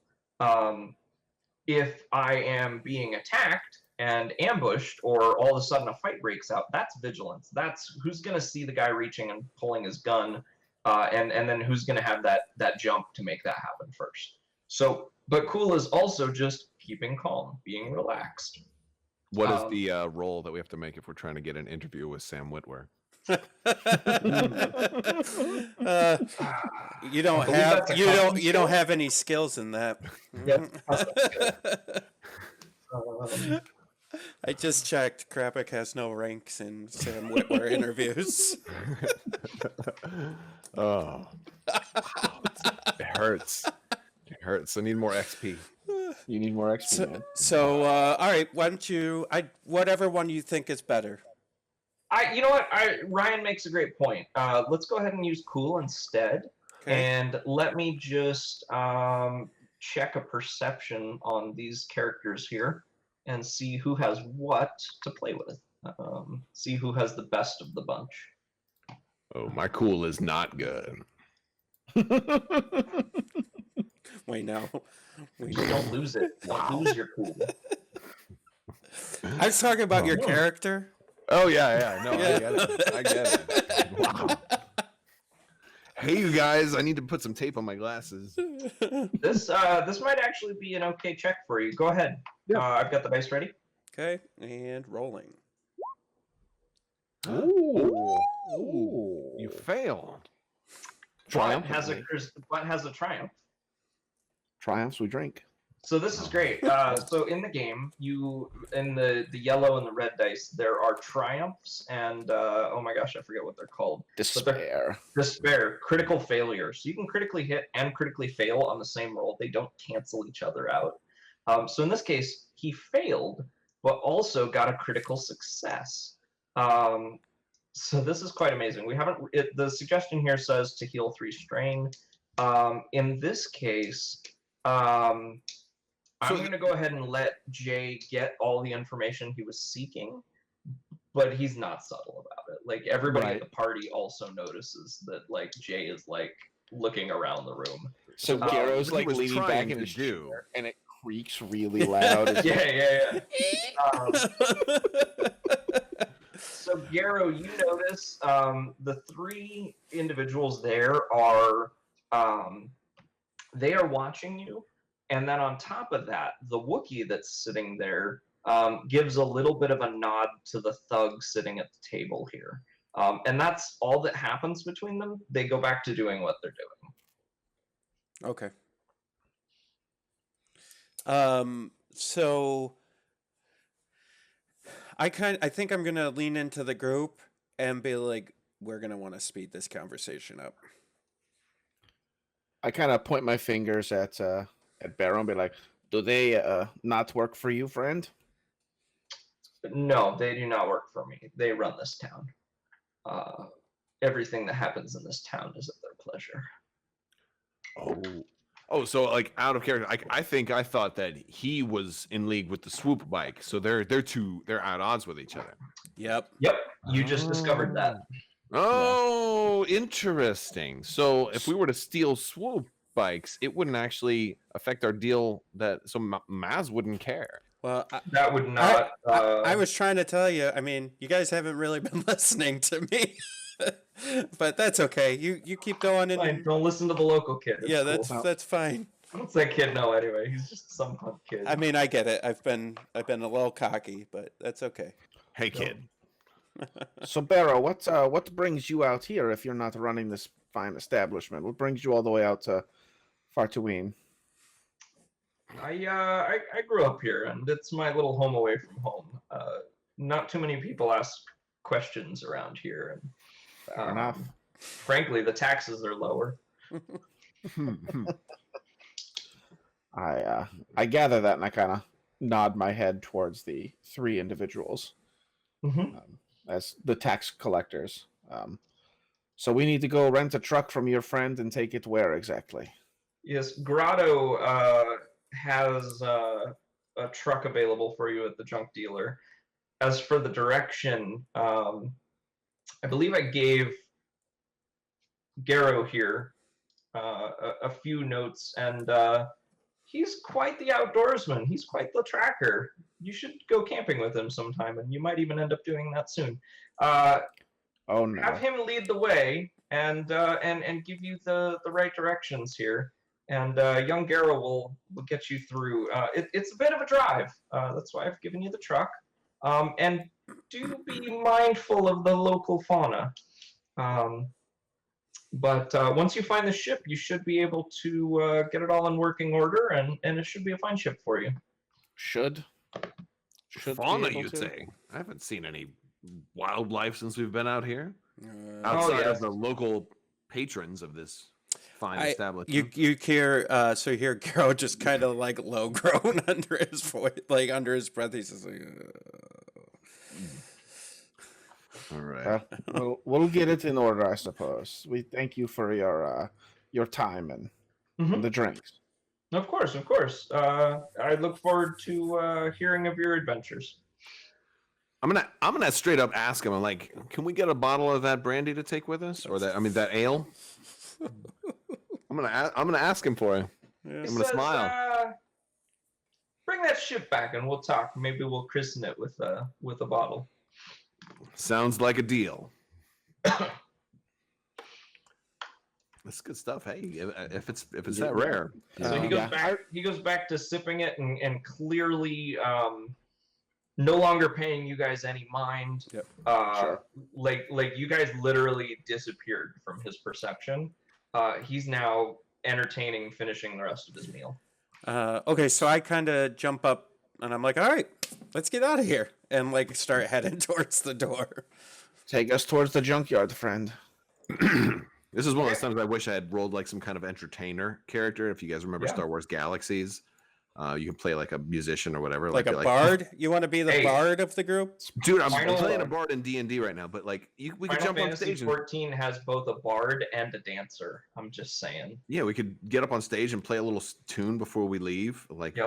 If I am being attacked and ambushed, or all of a sudden a fight breaks out, that's vigilance. That's who's going to see the guy reaching and pulling his gun, and then who's going to have that jump to make that happen first. So, but cool is also just keeping calm, being relaxed. What is the role that we have to make if we're trying to get an interview with Sam Witwer? You don't believe have that's a you custom don't you don't have any skills in that. Yep. I just checked. Crabbok has no ranks in Sam Witwer interviews. Oh, it hurts. It hurts. I need more XP. You need more XP, man. All right. Why don't you? Whatever one you think is better. You know what? Ryan makes a great point. Let's go ahead and use cool instead, and let me just check a perception on these characters here, and see who has what to play with. See who has the best of the bunch. Oh, my cool is not good. Wait, no. Don't lose it. Don't lose your cool. I was talking about your character. Oh yeah. No, I get it. Wow. Hey, you guys! I need to put some tape on my glasses. This might actually be an okay check for you. Go ahead. Yeah. I've got the dice ready. Okay, and rolling. Ooh. You failed. What has a triumph? Triumphs we drink. So this is great. So in the game, in the yellow and the red dice, there are triumphs and oh my gosh, I forget what they're called. Despair. Despair, critical failure. So you can critically hit and critically fail on the same roll. They don't cancel each other out. So in this case, he failed, but also got a critical success. So this is quite amazing. The suggestion here says to heal 3 strain. In this case, I'm going to go ahead and let Jay get all the information he was seeking, but he's not subtle about it. Like everybody at the party also notices that like Jay is like looking around the room. So Garrow's like leaning back in his chair, and it creaks really loud. Yeah. So Garrow, you notice the 3 individuals there are they are watching you. And then on top of that, the Wookiee that's sitting there gives a little bit of a nod to the thug sitting at the table here. And that's all that happens between them. They go back to doing what they're doing. Okay. So I think I'm gonna lean into the group and be like, we're gonna want to speed this conversation up. I kind of point my fingers at Barrow and be like, do they not work for you, friend? No, they do not work for me. They run this town. Everything that happens in this town is at their pleasure. Oh, so like out of character, I thought that he was in league with the swoop bike, so they're at odds with each other. Yep. You just discovered that. Oh, interesting. So if we were to steal swoop bikes, it wouldn't actually affect our deal. So Maz wouldn't care. Well, that would not. I was trying to tell you. I mean, you guys haven't really been listening to me, but that's okay. You keep going and fine. Don't listen to the local kid. It's cool. That's fine. What's that kid know anyway? He's just some punk kid. I mean, I get it. I've been a little cocky, but that's okay. Hey, kid. So Barrow, what brings you out here if you're not running this fine establishment? What brings you all the way out to Fartooine? I grew up here, and it's my little home away from home. Not too many people ask questions around here, and Fair enough. Frankly, the taxes are lower. I gather that, and I kind of nod my head towards the 3 individuals as the tax collectors. So we need to go rent a truck from your friend and take it where exactly? Yes, Grotto has a truck available for you at the junk dealer. As for the direction, I believe I gave Garrow here a few notes, and he's quite the outdoorsman. He's quite the tracker. You should go camping with him sometime, and you might even end up doing that soon. Oh no! Have him lead the way and give you the right directions here. And young Garrow will get you through. It's a bit of a drive. That's why I've given you the truck. And do be mindful of the local fauna. But once you find the ship, you should be able to get it all in working order, and it should be a fine ship for you. Should Fauna, you'd say? I haven't seen any wildlife since we've been out here. Outside of the local patrons of this fine establishment. You hear so you hear Garrow just kind of like low groan under his voice, like under his breath. He's just like, All right. We'll get it in order, I suppose. We thank you for your time and the drinks. Of course, of course. I look forward to hearing of your adventures. I'm gonna straight up ask him. I'm like, can we get a bottle of that brandy to take with us, or that ale? I'm gonna ask him for you. yeah. I'm gonna smile. Bring that ship back and we'll talk. Maybe we'll christen it with a bottle. Sounds like a deal. That's good stuff. Hey, if it's that rare. So he goes back to sipping it and clearly no longer paying you guys any mind. Yep. Sure. Like you guys literally disappeared from his perception. He's now entertaining finishing the rest of his meal. Okay, so I kind of jump up and I'm like, all right, let's get out of here, and like start heading towards the door. Take us towards the junkyard, friend. This is one of those times I wish I had rolled like some kind of entertainer character. If you guys remember Star Wars Galaxies, you can play like a musician or whatever. Like a bard? You want to be the bard of the group? Dude, I'm playing a bard in D&D right now, but like we could jump on stage. 14 has both a bard and a dancer. I'm just saying. Yeah, we could get up on stage and play a little tune before we leave. Like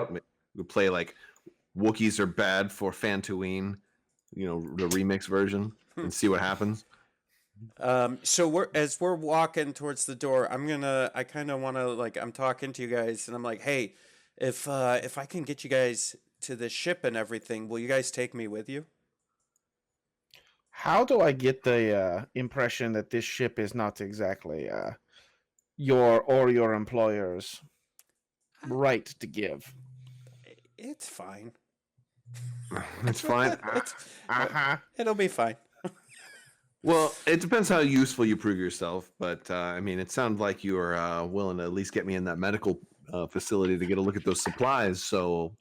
we play like Wookiees Are Bad for Fantooine, the remix version, and see what happens. So we're walking towards the door, I kind of want to, like, I'm talking to you guys and I'm like, hey, if I can get you guys to the ship and everything, will you guys take me with you? How do I get the impression that this ship is not exactly your employer's right to give? It's fine. It's fine. It'll be fine. Well, it depends how useful you prove yourself, but I mean, it sounds like you are willing to at least get me in that medical facility to get a look at those supplies. So,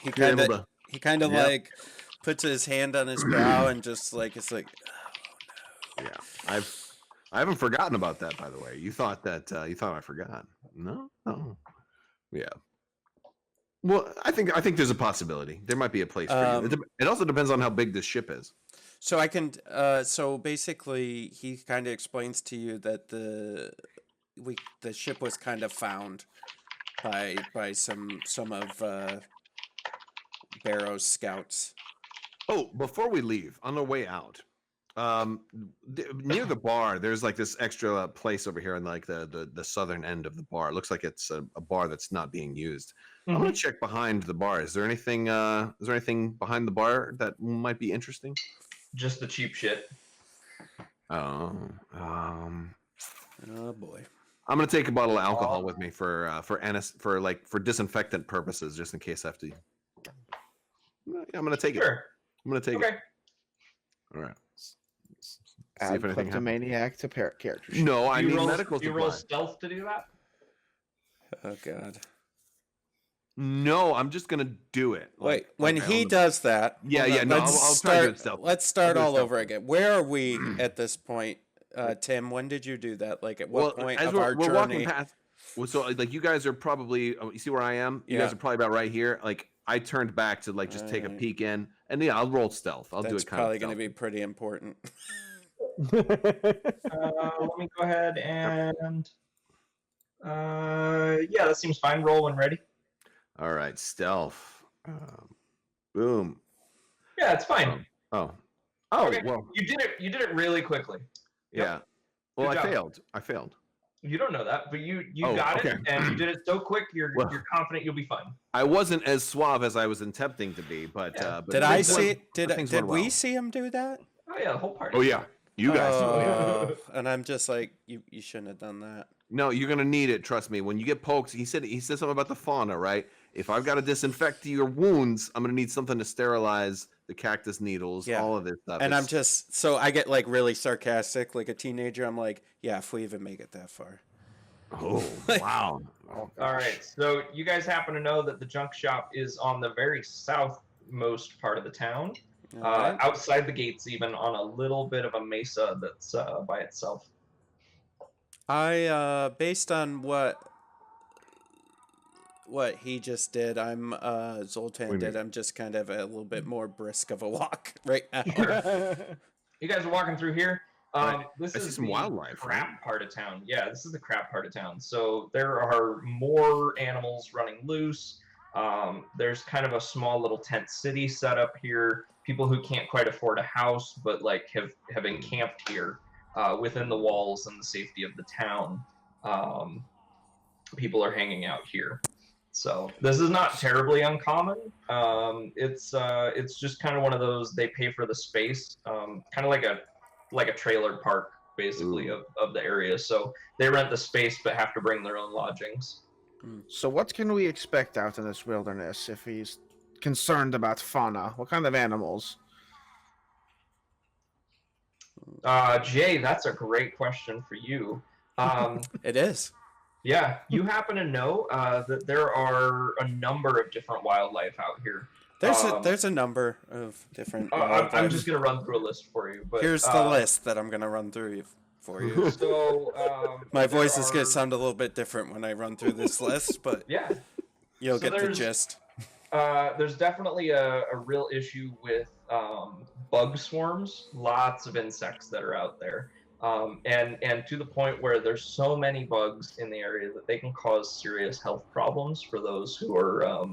he kind of like puts his hand on his brow and just like it's like, oh, no. Yeah, I haven't forgotten about that. By the way, you thought I forgot? No, yeah. Well, I think there's a possibility. There might be a place for you. It also depends on how big this ship is. So I can. So basically, he kind of explains to you that the ship was kind of found by some of Barrow's scouts. Oh, before we leave, on the way out, near the bar, there's like this extra place over here in like the southern end of the bar. It looks like it's a bar that's not being used. I'm gonna check behind the bar. Is there anything behind the bar that might be interesting? Just the cheap shit. Oh boy. I'm gonna take a bottle of alcohol with me for disinfectant purposes, just in case I have to. I'm gonna take it. I'm gonna take it. All right. Add kleptomaniac to characters. No, I need medical supplies. You roll stealth to do that? Oh god. No, I'm just gonna do it. Wait, when he does that, I'll try to do it stealth. Let's start all over again. Where are we at this point, Tim? When did you do that? Like, at what point of our journey? Walking past, so like you guys are probably. You see where I am? You guys are probably about right here. Like I turned back to like just take a peek in, and I'll roll stealth. I'll do it. That's probably going to be pretty important. Let me go ahead and that seems fine. Roll when ready. All right, stealth. Boom. Yeah, it's fine. Okay. Well, you did it really quickly. Yep. Yeah. Well, I failed. You don't know that, but you got it, and you did it so quick. You're confident you'll be fine. I wasn't as suave as I was attempting to be, but did I see? Did we see him do that? Oh yeah, the whole party. Oh yeah, you guys. And I'm just like, you shouldn't have done that. No, you're gonna need it. Trust me. When you get poked, he said something about the fauna, right? If I've got to disinfect your wounds, I'm gonna need something to sterilize the cactus needles, all of this stuff. And I'm just so I get like really sarcastic, like a teenager. I'm like, yeah, if we even make it that far. Oh wow! All right, so you guys happen to know that the junk shop is on the very southmost part of the town, outside the gates, even on a little bit of a mesa that's by itself. Based on what he just did, Zoltan did. I'm just kind of a little bit more brisk of a walk right now. Sure. You guys are walking through here. Right. This I see is some the wildlife, crap right? part of town. Yeah, this is the crap part of town. So there are more animals running loose. There's kind of a small little tent city set up here. People who can't quite afford a house, but like have encamped here within the walls and the safety of the town. Um, People are hanging out here. So this is not terribly uncommon. It's just kind of one of those, they pay for the space, kind of like a trailer park basically of the area. So they rent the space but have to bring their own lodgings. So what can we expect out in this wilderness if he's concerned about fauna? What kind of animals? Jay, that's a great question for you. It is. Yeah, you happen to know that there are a number of different wildlife out here. There's a number of different. I'm just gonna run through a list for you. But here's the list that I'm gonna run through for you. So my voice is gonna sound a little bit different when I run through this list, but yeah, you'll get the gist. There's definitely a real issue with bug swarms. Lots of insects that are out there. And to the point where there's so many bugs in the area that they can cause serious health problems for those who are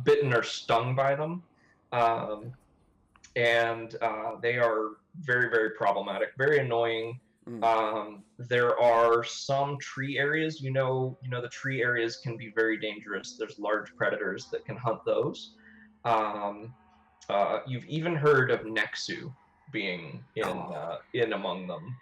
bitten or stung by them. And they are very, very problematic, very annoying. There are some tree areas, the tree areas can be very dangerous. There's large predators that can hunt those. You've even heard of Nexu being in among them.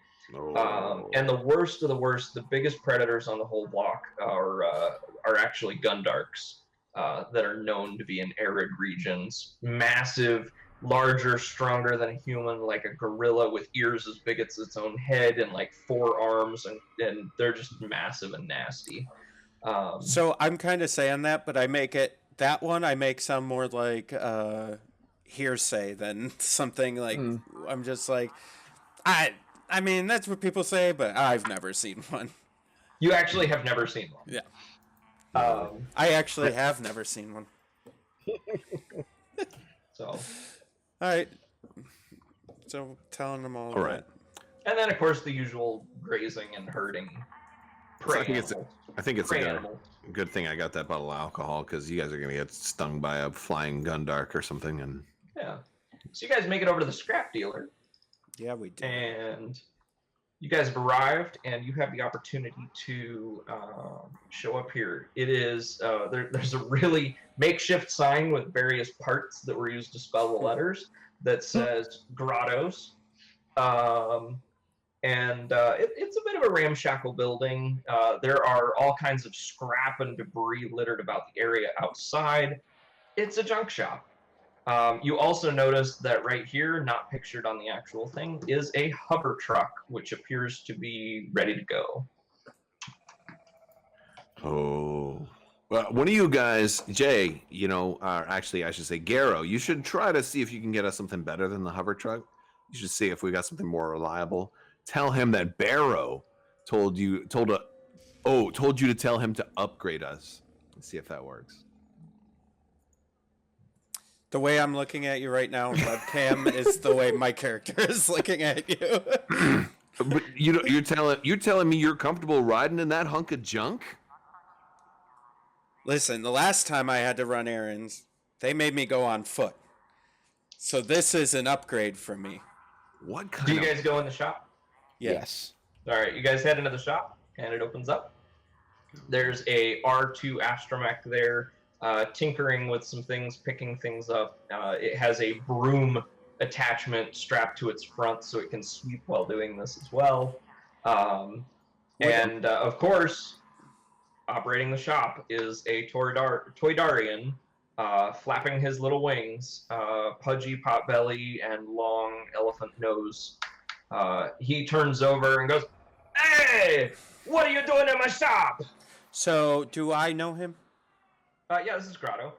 And the worst of the worst, the biggest predators on the whole block are actually gundarks that are known to be in arid regions. Massive, larger, stronger than a human, like a gorilla with ears as big as its own head and like 4 arms, and they're just massive and nasty. So I'm kind of saying that, but I make sound more like hearsay than something like I'm just like I mean that's what people say, but I've never seen one. You actually have never seen one? Yeah. I actually have never seen one. So all right, so telling them all right. And then of course the usual grazing and herding prey. I think it's a good thing I got that bottle of alcohol, because you guys are gonna get stung by a flying gundark or something. And yeah, so you guys make it over to the scrap dealer. Yeah, we did. And you guys have arrived, and you have the opportunity to show up here. It is there's a really makeshift sign with various parts that were used to spell the letters that says Grottos. It's a bit of a ramshackle building. There are all kinds of scrap and debris littered about the area outside. It's a junk shop. You also notice that right here, not pictured on the actual thing, is a hover truck, which appears to be ready to go. Oh. Well, one of you guys, Jay, actually I should say Garrow, you should try to see if you can get us something better than the hover truck. You should see if we got something more reliable. Tell him that Barrow told you to tell him to upgrade us. Let's see if that works. The way I'm looking at you right now on webcam is the way my character is looking at you. But you're telling me you're comfortable riding in that hunk of junk? Listen, the last time I had to run errands, they made me go on foot. So this is an upgrade for me. What kind Do you guys go in the shop? Yes. All right, you guys head into the shop, and it opens up. There's a R2 astromech there, tinkering with some things, picking things up. It has a broom attachment strapped to its front so it can sweep while doing this as well. Of course, operating the shop is a Toydarian, flapping his little wings, pudgy potbelly and long elephant nose. He turns over and goes, "Hey, what are you doing in my shop?" So, do I know him? Yeah, this is Grotto.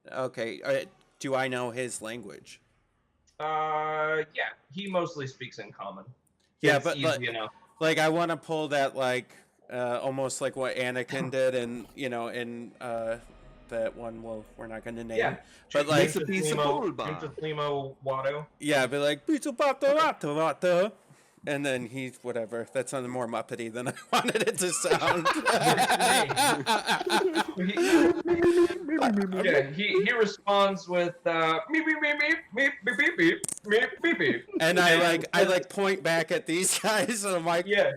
Okay. Do I know his language? Yeah, he mostly speaks in common. Yeah, it's but easy enough. Like I want to pull that like almost like what Anakin did, and in that one. Well, we're not going to name. Yeah, but like It's a piece of pulba. Flemo Watto. yeah, be like pizza pato rato rato. And then he, whatever. That sounded more Muppety than I wanted it to sound. He responds with meep beep beep beep beep beep beep beep beep beep. And I point back at these guys, and I'm like, Yeah.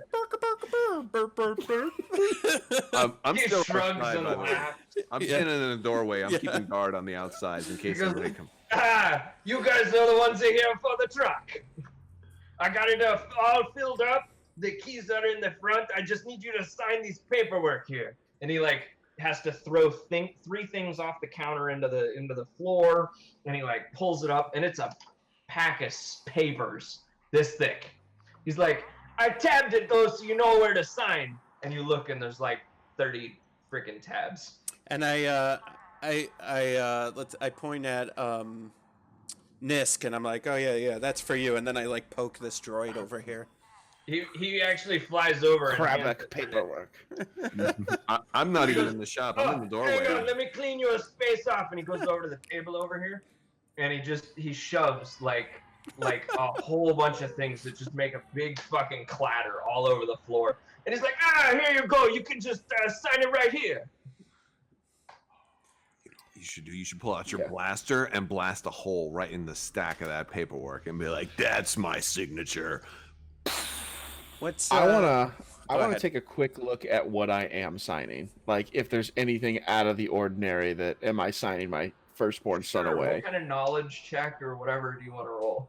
I'm He still shrugs outside, and by the way. laughs. I'm standing in a doorway. I'm Yeah. keeping guard on the outside in case goes, somebody comes. You guys are the ones that are here for the truck. I got it all filled up. The keys are in the front. I just need you to sign these paperwork here. And he like has to throw three things off the counter into the floor, and he like pulls it up, and it's a pack of papers this thick. He's like, I tabbed it though, so you know where to sign. And you look, and there's like 30 freaking tabs. and I point at Nisk, and I'm like, oh yeah, that's for you. And then I like poke this droid over here. He actually flies over and hands Crabbok it to paperwork. I'm not even in the shop. I'm in the doorway. Hang on, let me clean your space off. And he goes over to the table over here, and he shoves like a whole bunch of things that just make a big fucking clatter all over the floor. And he's like, here you go. You can just sign it right here. You should pull out your blaster and blast a hole right in the stack of that paperwork and be like, "That's my signature." What's I wanna ahead. take a quick look at what I am signing. Like if there's anything out of the ordinary that am I signing my firstborn son Sure, away? what kind of knowledge check or whatever do you want to roll?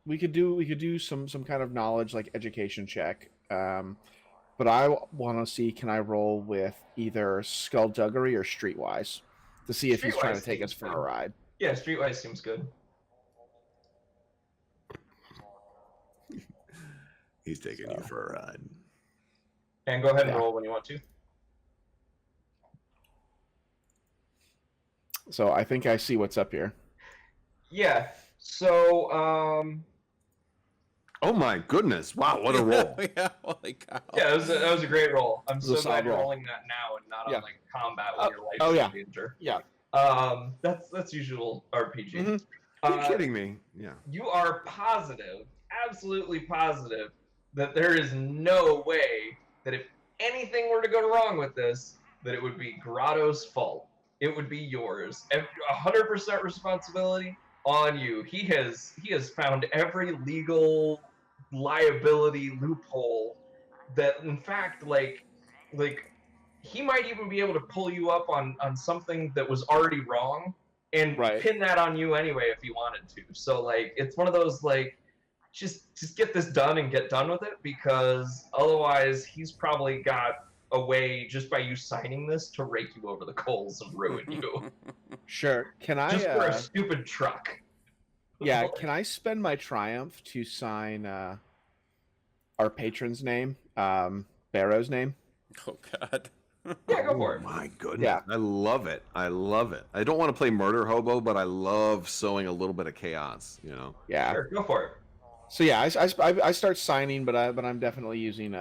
We could do some kind of knowledge like education check. But I want to see, can I roll with either skullduggery or streetwise to see if he's trying to Streetwise take us seems for good. a ride. Yeah, streetwise seems good. He's taking you for a ride. And go ahead and Yeah. roll when you want to. So I think I see what's up here. Yeah. So Oh my goodness! Wow, what a roll! Yeah, holy cow. yeah, that was a great roll. I'm was so a solid glad you're roll. rolling that now and not Yeah. on like combat with your life oh, yeah. in danger. Yeah. That's usual RPG. Mhm. Are you kidding me? Yeah. You are positive, absolutely positive, that there is no way that if anything were to go wrong with this, that it would be Grotto's fault. It would be yours. 100% responsibility on you. He has found every legal liability loophole that, in fact, like he might even be able to pull you up on something that was already wrong and Right. pin that on you anyway if he wanted to. So like it's one of those like just get this done and get done with it, because otherwise he's probably got a way just by you signing this to rake you over the coals and ruin you. Sure. Can I? Just for a stupid truck. Yeah. Can I spend my triumph to sign our patron's name, Barrow's name? Oh God. Yeah, go for it. My goodness! Yeah. I love it. I love it. I don't want to play murder hobo, but I love sowing a little bit of chaos. You know. Yeah. Sure, go for it. So yeah, I start signing, but I'm definitely using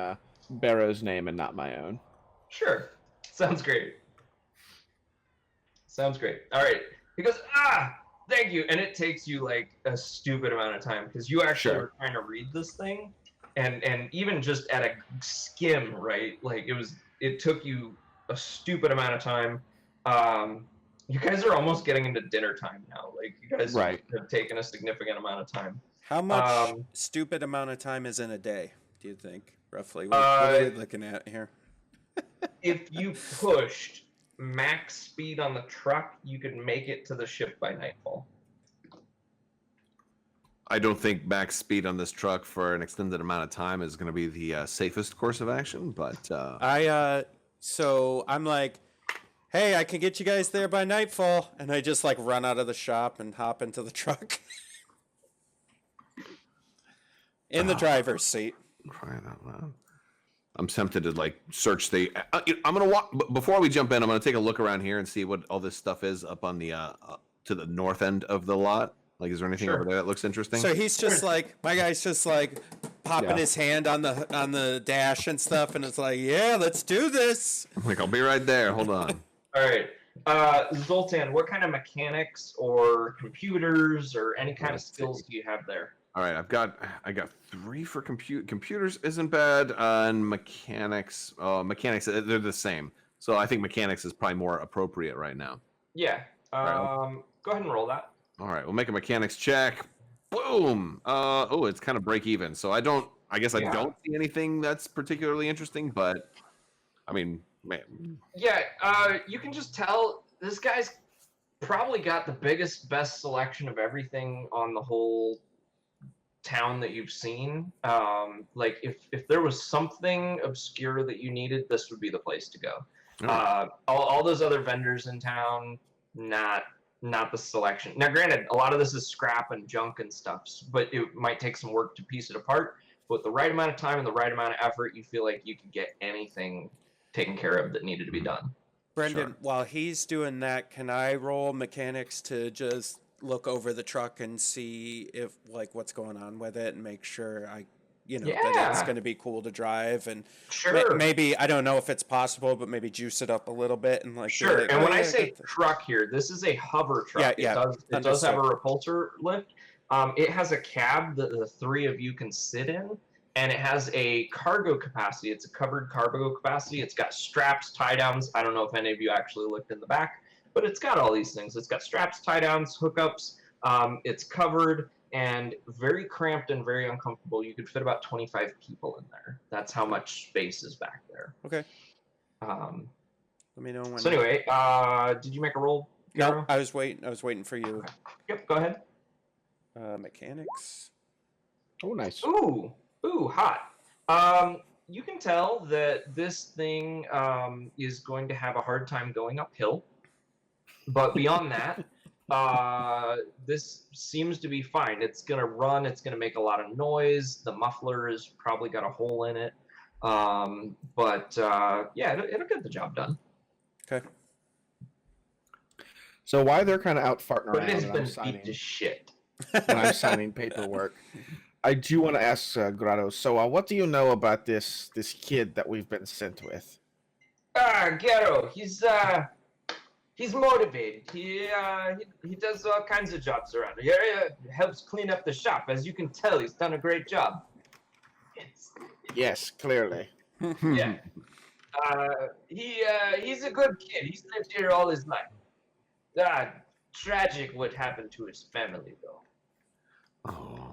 Barrow's name and not my own. Sure. Sounds great. Sounds great. All right. He goes, thank you. And it takes you like a stupid amount of time because you actually Sure. were trying to read this thing, and even just at a skim, right? Like it took you a stupid amount of time. You guys are almost getting into dinner time now. Like you guys Right. have taken a significant amount of time. How much Um, stupid amount of time is in a day, do you think, roughly? What are we looking at here? If you pushed max speed on the truck, you could make it to the ship by nightfall. I don't think max speed on this truck for an extended amount of time is going to be the safest course of action, but So I'm like, hey, I can get you guys there by nightfall, and I just like run out of the shop and hop into the truck. In the driver's seat. crying out loud. I'm tempted to like search the. I'm gonna walk before we jump in. I'm gonna take a look around here and see what all this stuff is up on the to the north end of the lot. Like, is there anything Sure. over there that looks interesting? So he's just like, my guy's just like popping Yeah. his hand on the dash and stuff, and it's like, yeah, let's do this. I'm like, I'll be right there. Hold on. All right. Zoltan, what kind of mechanics or computers or any kind of Let's see. skills do you have there? All right, I got 3 for computers isn't bad, and mechanics they're the same. So I think mechanics is probably more appropriate right now. Yeah. right. Go ahead and roll that. All right, we'll make a mechanics check. Boom. Oh, it's kind of break even. So I guess I Yeah. don't see anything that's particularly interesting, but I mean, man. Yeah. You can just tell this guy's probably got the best selection of everything on the whole town that you've seen. Like if there was something obscure that you needed, this would be the place to go. All those other vendors in town, not the selection. Now, granted, a lot of this is scrap and junk and stuff, but it might take some work to piece it apart. But with the right amount of time and the right amount of effort, you feel like you could get anything taken care of that needed to be done. Brendan, Sure. while he's doing that, can I roll mechanics to just look over the truck and see if like what's going on with it and make sure that it's Yeah. going to be cool to drive and Sure. maybe I don't know if it's possible, but maybe juice it up a little bit and like Sure. like, And when "Oh, I yeah, say got this." truck here, this is a hover truck. Yeah, It does have a understood. repulsor lift. It has a cab that the 3 of you can sit in, and it has a cargo capacity. It's a covered cargo capacity. It's got straps, tie downs. I don't know if any of you actually looked in the back, but it's got all these things. It's got straps, tie downs, hookups. It's covered and very cramped and very uncomfortable. You could fit about 25 people in there. That's how much space is back there. Okay. Um, Let me know when. so anyway, did you make a roll? No, Garo? I was waiting for you. Yep, go ahead. Mechanics. Oh, nice. Ooh, hot. You can tell that this thing is going to have a hard time going uphill. But beyond that, this seems to be fine. It's going to run. It's going to make a lot of noise. The muffler has probably got a hole in it. But it'll get the job done. Okay. So while they're kind of out farting But around it has and been I'm beat signing, to shit. when I'm signing paperwork, I do want to ask Grotto. So what do you know about this kid that we've been sent with? Garo, he's motivated. He does all kinds of jobs around here. He helps clean up the shop. As you can tell, he's done a great job. Yes, clearly. Yeah. He's a good kid. He's lived here all his life. Tragic what happened to his family, though. Oh.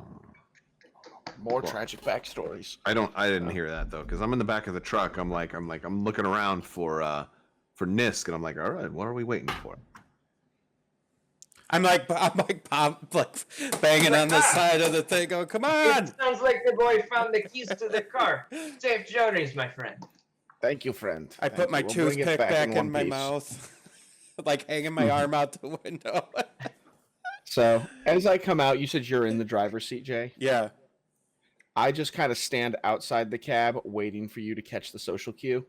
More Well, tragic backstories. I didn't hear that though, because I'm in the back of the truck. I'm looking around for Nisk, and I'm like, all right, what are we waiting for? I'm like banging on the side of the thing. Go, come on! It sounds like the boy found the keys to the car. Safe journeys, my friend. Thank you, friend. I Thank put my you. We'll bring it toothpick back one in my piece. mouth, like hanging my arm out the window. So as I come out, you said you're in the driver's seat, Jay. Yeah. I just kind of stand outside the cab, waiting for you to catch the social cue.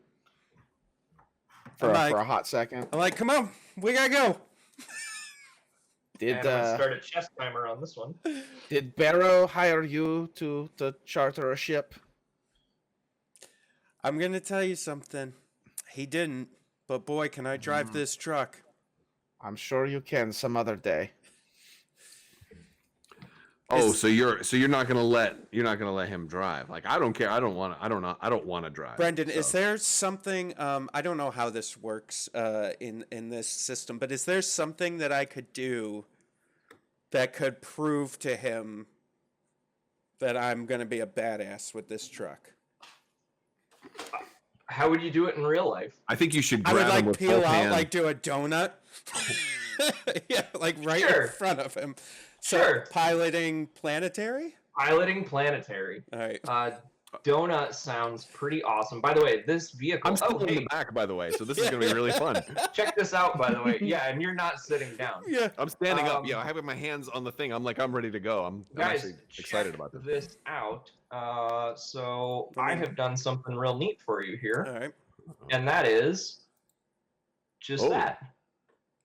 For a hot second. I'm like, come on, we gotta go. Did And I'm gonna start a chess timer on this one. did Barrow hire you to charter a ship? I'm gonna tell you something. He didn't, but boy, can I drive this truck. I'm sure you can some other day. Oh, so you're not gonna let him drive? Like, I don't care. I don't want to drive. Brendan, so. is there something? I don't know how this works in this system, but is there something that I could do that could prove to him that I'm gonna be a badass with this truck? How would you do it in real life? I think you should I grab would him like with peel both out, hands. like do a donut. Yeah, like right Sure. in front of him. So Sure. piloting planetary. Piloting planetary. All right. Donut sounds pretty awesome. By the way, this vehicle. I'm still in hey, the back, by the way, so this is gonna be really fun. check this out. By the way, yeah, and you're not sitting down. Yeah. I'm standing up. Yeah, I have my hands on the thing. I'm ready to go. I'm Guys, actually excited check about this. this out. So Let me- I have done something real neat for you here, All right. and that is just Oh. that.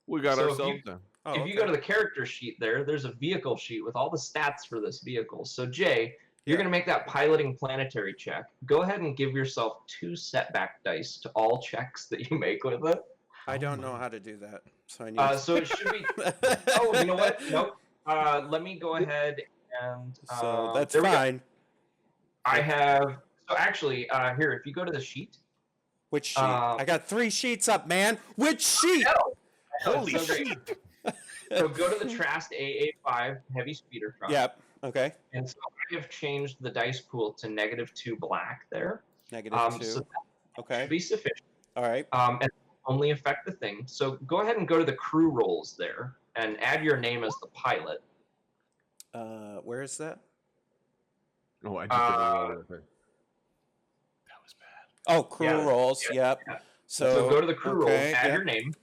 We got So if ourselves you- a Oh, if you go to the character sheet there's a vehicle sheet with all the stats for this vehicle. So Jay, you're going to make that piloting planetary check. Go ahead and give yourself 2 setback dice to all checks that you make with it. I don't know how to do that, so I need. So it should be. Oh, you know what? Nope. Let me go ahead and. So that's there we go. fine. I have. So actually, here, if you go to the sheet. Which sheet? I got 3 sheets up, man. Which sheet? Holy so shit! So go to the Trask AA5 heavy speeder truck. Yep. Okay. And so I have changed the dice pool to -2 black there. -2. So that Okay. should be sufficient. All right. And only affect the thing. So go ahead and go to the crew roles there and add your name as the pilot. Where is that? Oh, I just did a roll with it. That was bad. Oh, crew rolls. Yeah. Yep. So go to the crew roles, add yep. your name.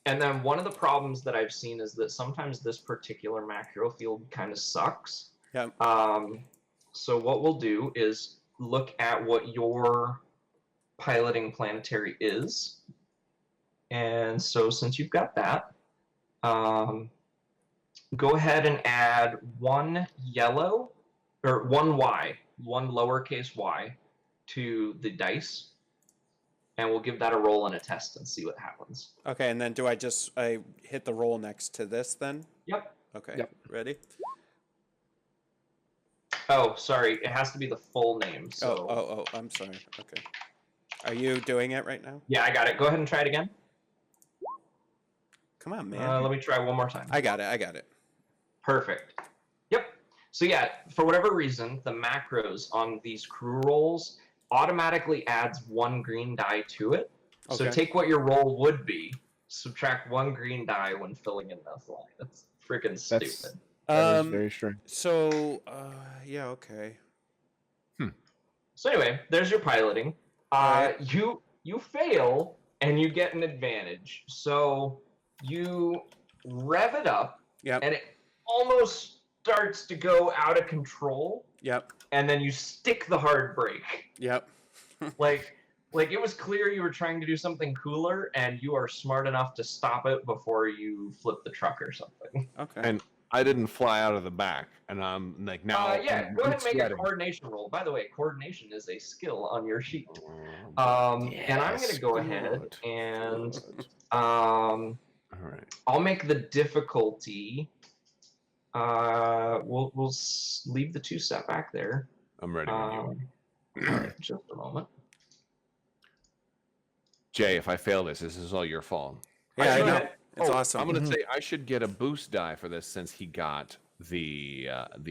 And then one of the problems that I've seen is that sometimes this particular macro field kind of sucks. Yep. So what we'll do is look at what your piloting planetary is. And so since you've got that, go ahead and add 1 yellow, or 1 Y, 1 lowercase y, to the dice. And we'll give that a roll and a test and see what happens. Okay, and then do I hit the roll next to this then? Yep. Okay. Yep. Ready? Oh, sorry. It has to be the full name. So. Oh, I'm sorry. Okay. Are you doing it right now? Yeah, I got it. Go ahead and try it again. Come on, man. Let me try one more time. I got it. Perfect. Yep. So yeah, for whatever reason, the macros on these crew rolls automatically adds 1 green die to it. So Okay. take what your roll would be, subtract 1 green die when filling in this line. That's freaking stupid. That is very strange. So, yeah, okay. So anyway, there's your piloting. Alright. You fail and you get an advantage. So you rev it up, Yep. and it almost starts to go out of control, Yep. and then you stick the hard brake. Yep. Like it was clear you were trying to do something cooler, and you are smart enough to stop it before you flip the truck or something. Okay. And I didn't fly out of the back, and I'm like now. Yeah, go ahead and make a sweating. coordination roll. By the way, coordination is a skill on your sheet. And I'm Yes, going to go ahead good. and All right. I'll make the difficulty. We'll leave the 2 setback there. I'm ready when you are. All right, just a moment. Jay, if I fail this is all your fault. Yeah, I Go know. ahead. It's awesome. I'm gonna say I should get a boost die for this since he got the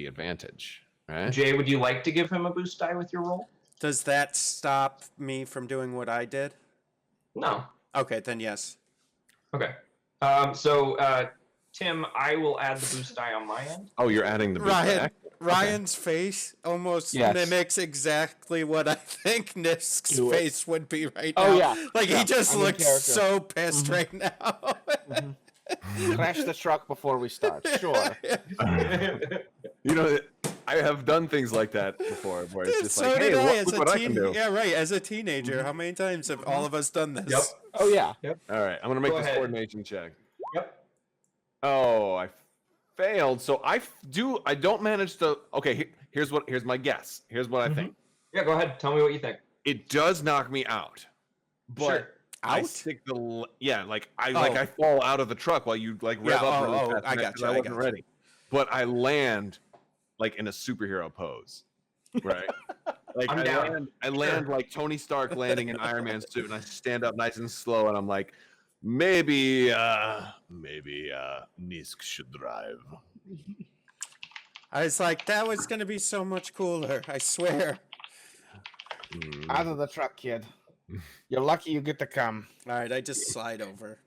advantage. Right? Jay, would you like to give him a boost die with your roll? Does that stop me from doing what I did? No. Okay, then yes. Okay. Tim, I will add the boost die on my end. Oh, you're adding the boost Ryan, die? Ryan's face almost Yes. mimics exactly what I think Nisk's Do it. face would be right now. Oh, yeah. Like Yeah, he just I'm in looks character. so pissed right now. Crash the truck before we start. Sure. You know, I have done things like that before, where it's Dude, just so like, hey, did I look, as look a what I can do. Yeah, right. As a teenager, how many times have all of us done this? Yep. Oh yeah. All right, I'm gonna make Go this ahead. coordination check. Yep. Oh, I failed. So I don't manage to. Okay, here's my guess. Here's what I think. Yeah, go ahead. Tell me what you think. It does knock me out, but Sure. I Out? stick the like I Oh. fall out of the truck while you like rev Yeah, up really oh, fast. I and got you, I I wasn't got you. ready, but I land like in a superhero pose, right? Like I'm down. I land Sure. like Tony Stark landing in Iron Man suit, and I stand up nice and slow, and I'm like, maybe Nisk should drive. I was like, that was gonna be so much cooler. I swear. Out of the truck, kid. You're lucky you get to come. All right, I just slide over.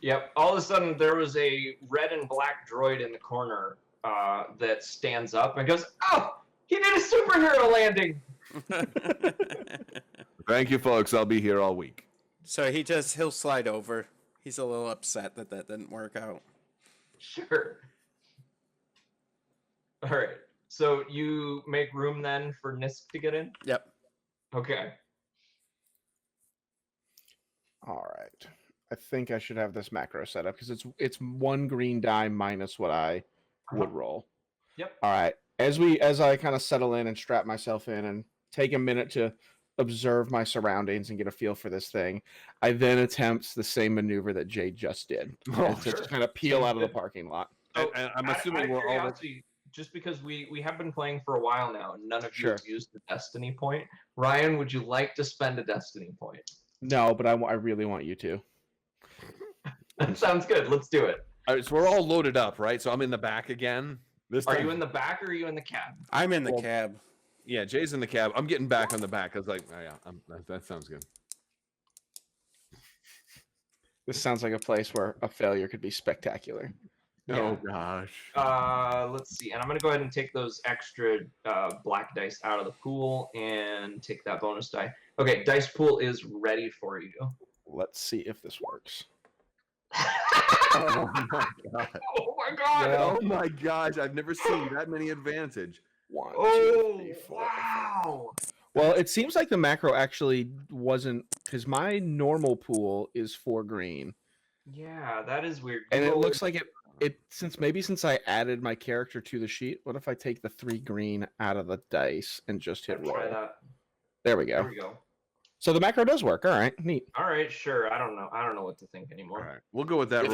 Yep. All of a sudden, there was a red and black droid in the corner that stands up and goes, "Oh, he did a superhero landing." Thank you, folks. I'll be here all week. So he'll slide over. He's a little upset that didn't work out. Sure. All right. So you make room then for Nisk to get in? Yep. Okay. All right. I think I should have this macro set up because it's one green die minus what I would roll. Yep. All right. As I kind of settle in and strap myself in and take a minute to observe my surroundings and get a feel for this thing, I then attempt the same maneuver that Jay just did. To just kind of peel out of the parking lot. So, and I'm assuming out of we're all curiosity, just because we have been playing for a while now and none of you Sure. have used the destiny point. Ryan, would you like to spend a destiny point? No, but I really want you to. That sounds good. Let's do it. All right, so we're all loaded up, right? So I'm in the back again. Are you in the back or are you in the cab? I'm in the cab. Yeah, Jay's in the cab. I'm getting back on the back. I was like, oh, yeah, that sounds good. This sounds like a place where a failure could be spectacular. Yeah. Oh gosh. Let's see. And I'm going to go ahead and take those extra black dice out of the pool and take that bonus die. Okay, dice pool is ready for you. Let's see if this works. Oh my god. Oh my god! Oh my gosh, I've never seen that many advantage. 1, 2, Oh, 3, 4, 5. wow! Well, it seems like the macro actually wasn't, because my normal pool is 4 green, Yeah, that is weird. and it Google- looks like it since I added my character to the sheet. What if I take the 3 green out of the dice and just hit roll? Try that. There we There go. we go. So the macro does work. All right, neat. All right, sure. I don't know what to think anymore. All right, we'll go with that.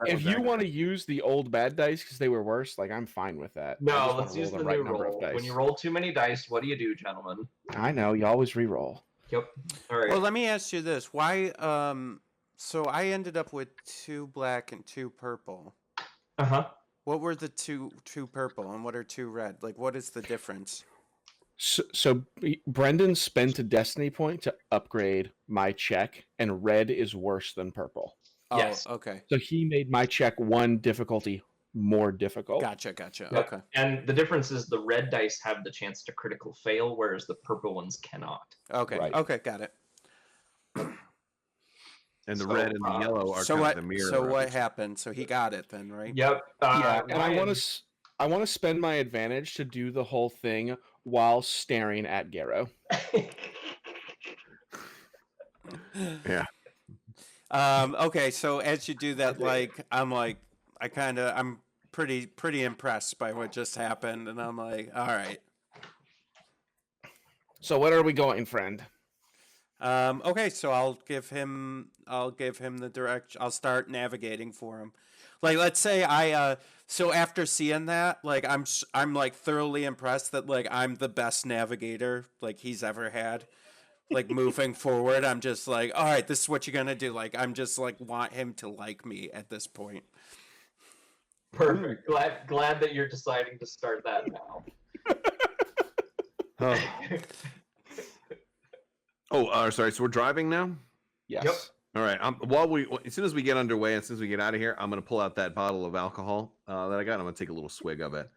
If you want to use the old bad dice because they were worse, like I'm fine with that. I No, just wanna let's use roll the right new number of roll. dice. When you roll too many dice, what do you do, gentlemen? I know you always re-roll. Yep. All right. Well, let me ask you this: why? So I ended up with 2 black and 2 purple. Uh-huh. What were the two purple and what are 2 red? Like, what is the difference? So Brendan spent a destiny point to upgrade my check, and red is worse than purple. Yes. Oh, okay. So he made my check 1 difficulty more difficult. Gotcha. Yep. Okay. And the difference is the red dice have the chance to critical fail, whereas the purple ones cannot. Okay. Right. Okay. Got it. And the So, red and the yellow are So kind what? of the mirror. So of what it. happened? So he got it then, right? Yep. Yeah, and I Ryan- want to spend my advantage to do the whole thing while staring at Garrow. Yeah. Okay. So as you do that, I'm pretty impressed by what just happened, and I'm like, all right. So what are we going, friend? Okay, so I'll give him the direction. I'll start navigating for him. Like, let's say so after seeing that, like I'm like thoroughly impressed that like I'm the best navigator like he's ever had. Like moving forward, I'm just like, all right, this is what you're gonna do. Like I'm just like want him to like me at this point. Perfect. Glad that you're deciding to start that now. Sorry. So we're driving now. Yes. Yep. All right. As soon as we get underway, and as soon as we get out of here, I'm gonna pull out that bottle of alcohol that I got. I'm gonna take a little swig of it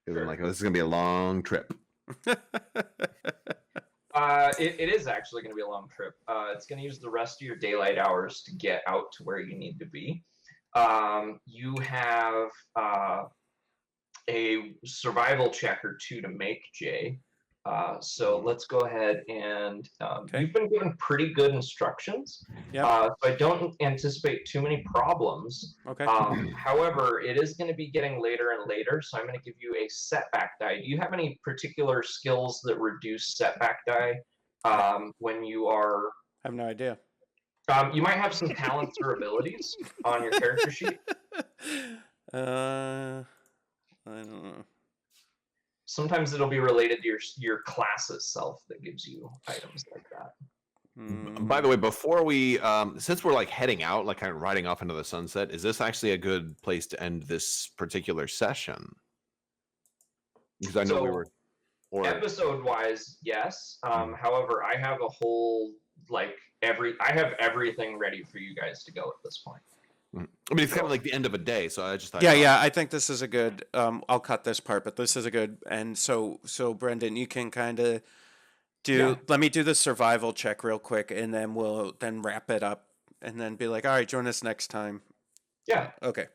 because I'm like, oh, this is gonna be a long trip. It is actually going to be a long trip. It's going to use the rest of your daylight hours to get out to where you need to be. You have a survival check or 2 to make, Jay. So let's go ahead and Okay. you've been given pretty good instructions. Yep. So I don't anticipate too many problems. Okay. However, it is going to be getting later and later, so I'm going to give you a setback die. Do you have any particular skills that reduce setback die when you are? I have no idea. You might have some talents or abilities on your character sheet. I don't know. Sometimes it'll be related to your class itself that gives you items like that. By the way, before we, since we're like heading out, like kind of riding off into the sunset, is this actually a good place to end this particular session? Because I know we So, were. Or Episode wise, yes. However, I have a whole I have everything ready for you guys to go at this point. I mean, it's kind of like the end of a day, so I just thought. Yeah. I think this is a good. I'll cut this part, but this is a good. And so Brendan, you can kind of do. Yeah. Let me do the survival check real quick, and then we'll then wrap it up, and then be like, all right, join us next time. Yeah. Okay.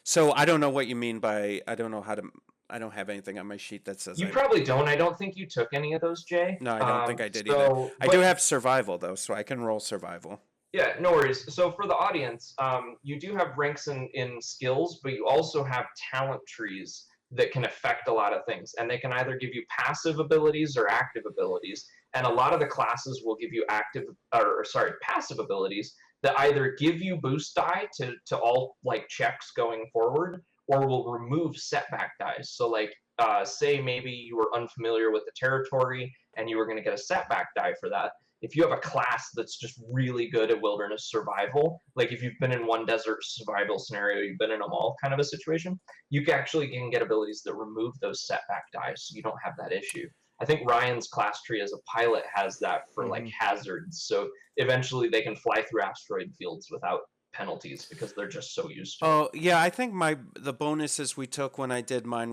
So I don't know what you mean by I don't know how to. I don't have anything on my sheet that says. You I, probably don't. I don't think you took any of those, Jay. no, I don't think I did either. so, I but do have survival though, so I can roll survival. Yeah, no worries. So for the audience, you do have ranks in skills, but you also have talent trees that can affect a lot of things, and they can either give you passive abilities or active abilities. And a lot of the classes will give you passive abilities that either give you boost die to all like checks going forward, or will remove setback dice. So like say maybe you were unfamiliar with the territory and you were going to get a setback die for that. If you have a class that's just really good at wilderness survival, like if you've been in one desert survival scenario, you've been in them all kind of a situation, you can get abilities that remove those setback dice, so you don't have that issue. I think Ryan's class tree as a pilot has that for like hazards, so eventually they can fly through asteroid fields without penalties because they're just so used to it. Oh yeah, I think the bonuses we took when I did mine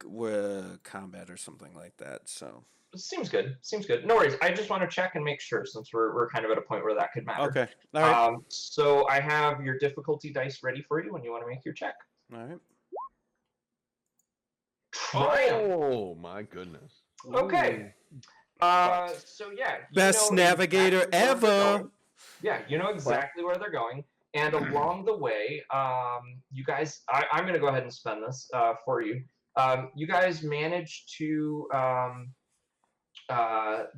were combat or something like that. So Seems good. Seems good. No worries. I just want to check and make sure since we're kind of at a point where that could matter. okay, all right, So I have your difficulty dice ready for you when you want to make your check. all right. Oh my goodness. Okay. So yeah. Best navigator ever. Yeah, you know exactly where they're going. And along the way, you guys, I'm going to go ahead and spend this for you. You guys managed to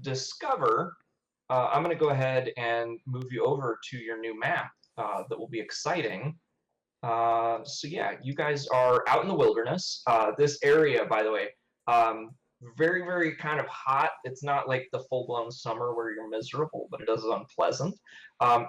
discover. I'm going to go ahead and move you over to your new map that will be exciting. So yeah, you guys are out in the wilderness. This area, by the way, very, very kind of hot. It's not like the full-blown summer where you're miserable, but it is unpleasant.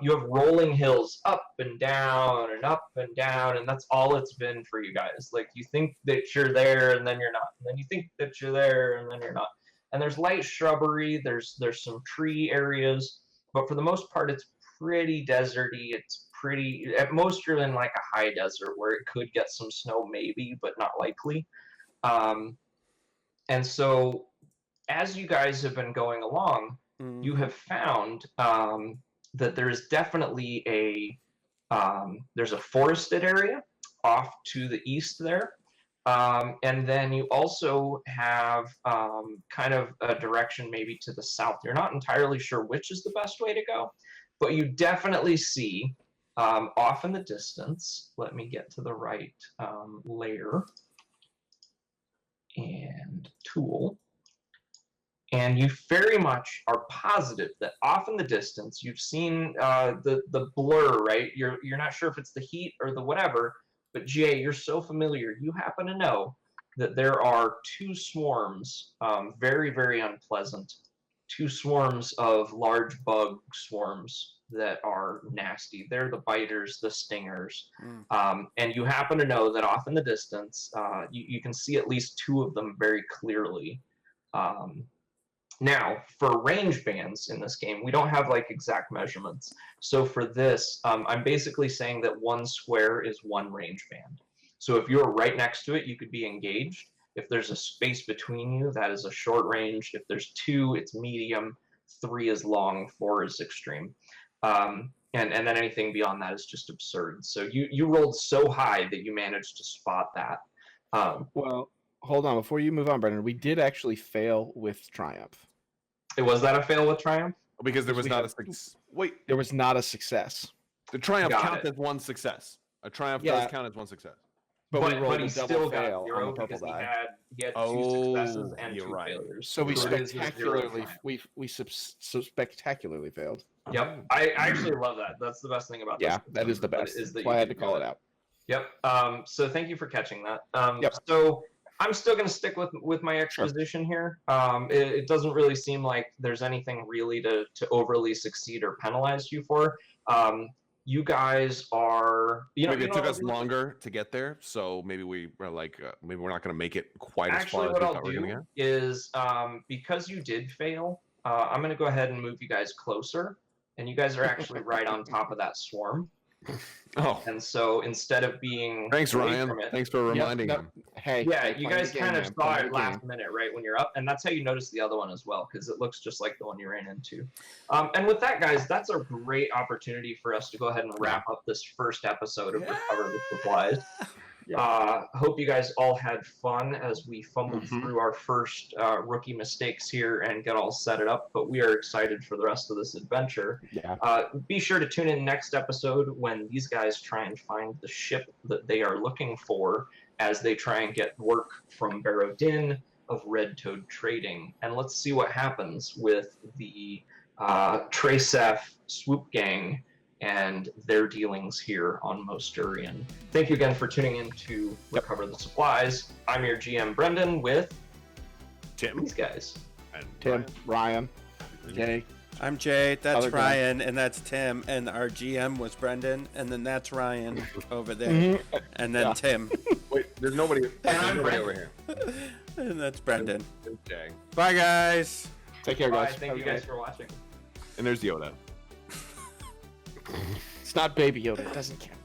You have rolling hills up and down and up and down, and that's all it's been for you guys. Like you think that you're there and then you're not, and then you think that you're there and then you're not. And there's light shrubbery, there's some tree areas, but for the most part, it's pretty deserty. It's pretty, at most you're in like a high desert where it could get some snow maybe, but not likely. And so as you guys have been going along, you have found that there's definitely there's a forested area off to the east there. And then you also have kind of a direction maybe to the south. You're not entirely sure which is the best way to go, but you definitely see off in the distance, let me get to the right layer and tool. And you very much are positive that off in the distance, you've seen the blur, right? You're not sure if it's the heat or the whatever, but Jay, you're so familiar. You happen to know that there are two swarms, very, very unpleasant, two swarms of large bug swarms that are nasty. They're the biters, the stingers. And you happen to know that off in the distance, you can see at least two of them very clearly. Now, for range bands in this game, we don't have like exact measurements. So for this, I'm basically saying that one square is one range band. So if you're right next to it, you could be engaged. If there's a space between you, that is a short range. If there's two, it's medium. 3 is long. 4 is extreme. And then anything beyond that is just absurd. So you rolled so high that you managed to spot that. Well, hold on. Before you move on, Brendan, we did actually fail with Triumph. Was that a fail with Triumph? Because there was not a success. Wait, There was not a success. the Triumph Got counts it. as one success. A Triumph Yeah. does count as one success. But we rolled he a still double got fail on zero the purple because he die. had 2 Oh, successes and you're 2 right. failures. So we So it is a zero spectacularly Triumph. we spectacularly failed. Yep, I actually love that. That's the best thing about Yeah, this. that is the But best. is that That's why you I had can to do call it out. Yep. So thank you for catching that. Yep. So I'm still going to stick with my exposition here. It doesn't really seem like there's anything really to overly succeed or penalize you for. You guys are, Maybe it took us longer to get there, so maybe we were like, maybe we're not going to make it quite as Actually, far as what we I'll thought we were going to do get. is because you did fail, I'm going to go ahead and move you guys closer, and you guys are actually right on top of that swarm. Oh, And so instead of being thanks, away Ryan. from it, Thanks for reminding him. Hey, yeah, I'm you playing guys the game, kind of man. saw Playing it the game. last minute, right, when you're up, and that's how you noticed the other one as well, because it looks just like the one you ran into. And with that, guys, that's a great opportunity for us to go ahead and wrap up this first episode of Recover the Supplies. Hope you guys all had fun as we fumbled through our first rookie mistakes here and get all set it up, but we are excited for the rest of this adventure. Yeah. Be sure to tune in next episode when these guys try and find the ship that they are looking for as they try and get work from Barrow Din of Red Toad Trading. And let's see what happens with the Tracef Swoop Gang and their dealings here on Mosturian. Thank you again for tuning in to Recover the Supplies. I'm your GM, Brendan, with Tim. these guys. And Tim, Ryan, Jay. I'm Jay, that's Other guy. Ryan, and that's Tim, and our GM was Brendan, and then that's Ryan over there, and then Tim, Wait, there's nobody. And I'm nobody Brent. over here. and that's Brendan. Jay. Bye, guys. Take care, Bye. guys. Thank you guys for watching. And there's Yoda. It's not Baby Yoda. It doesn't count.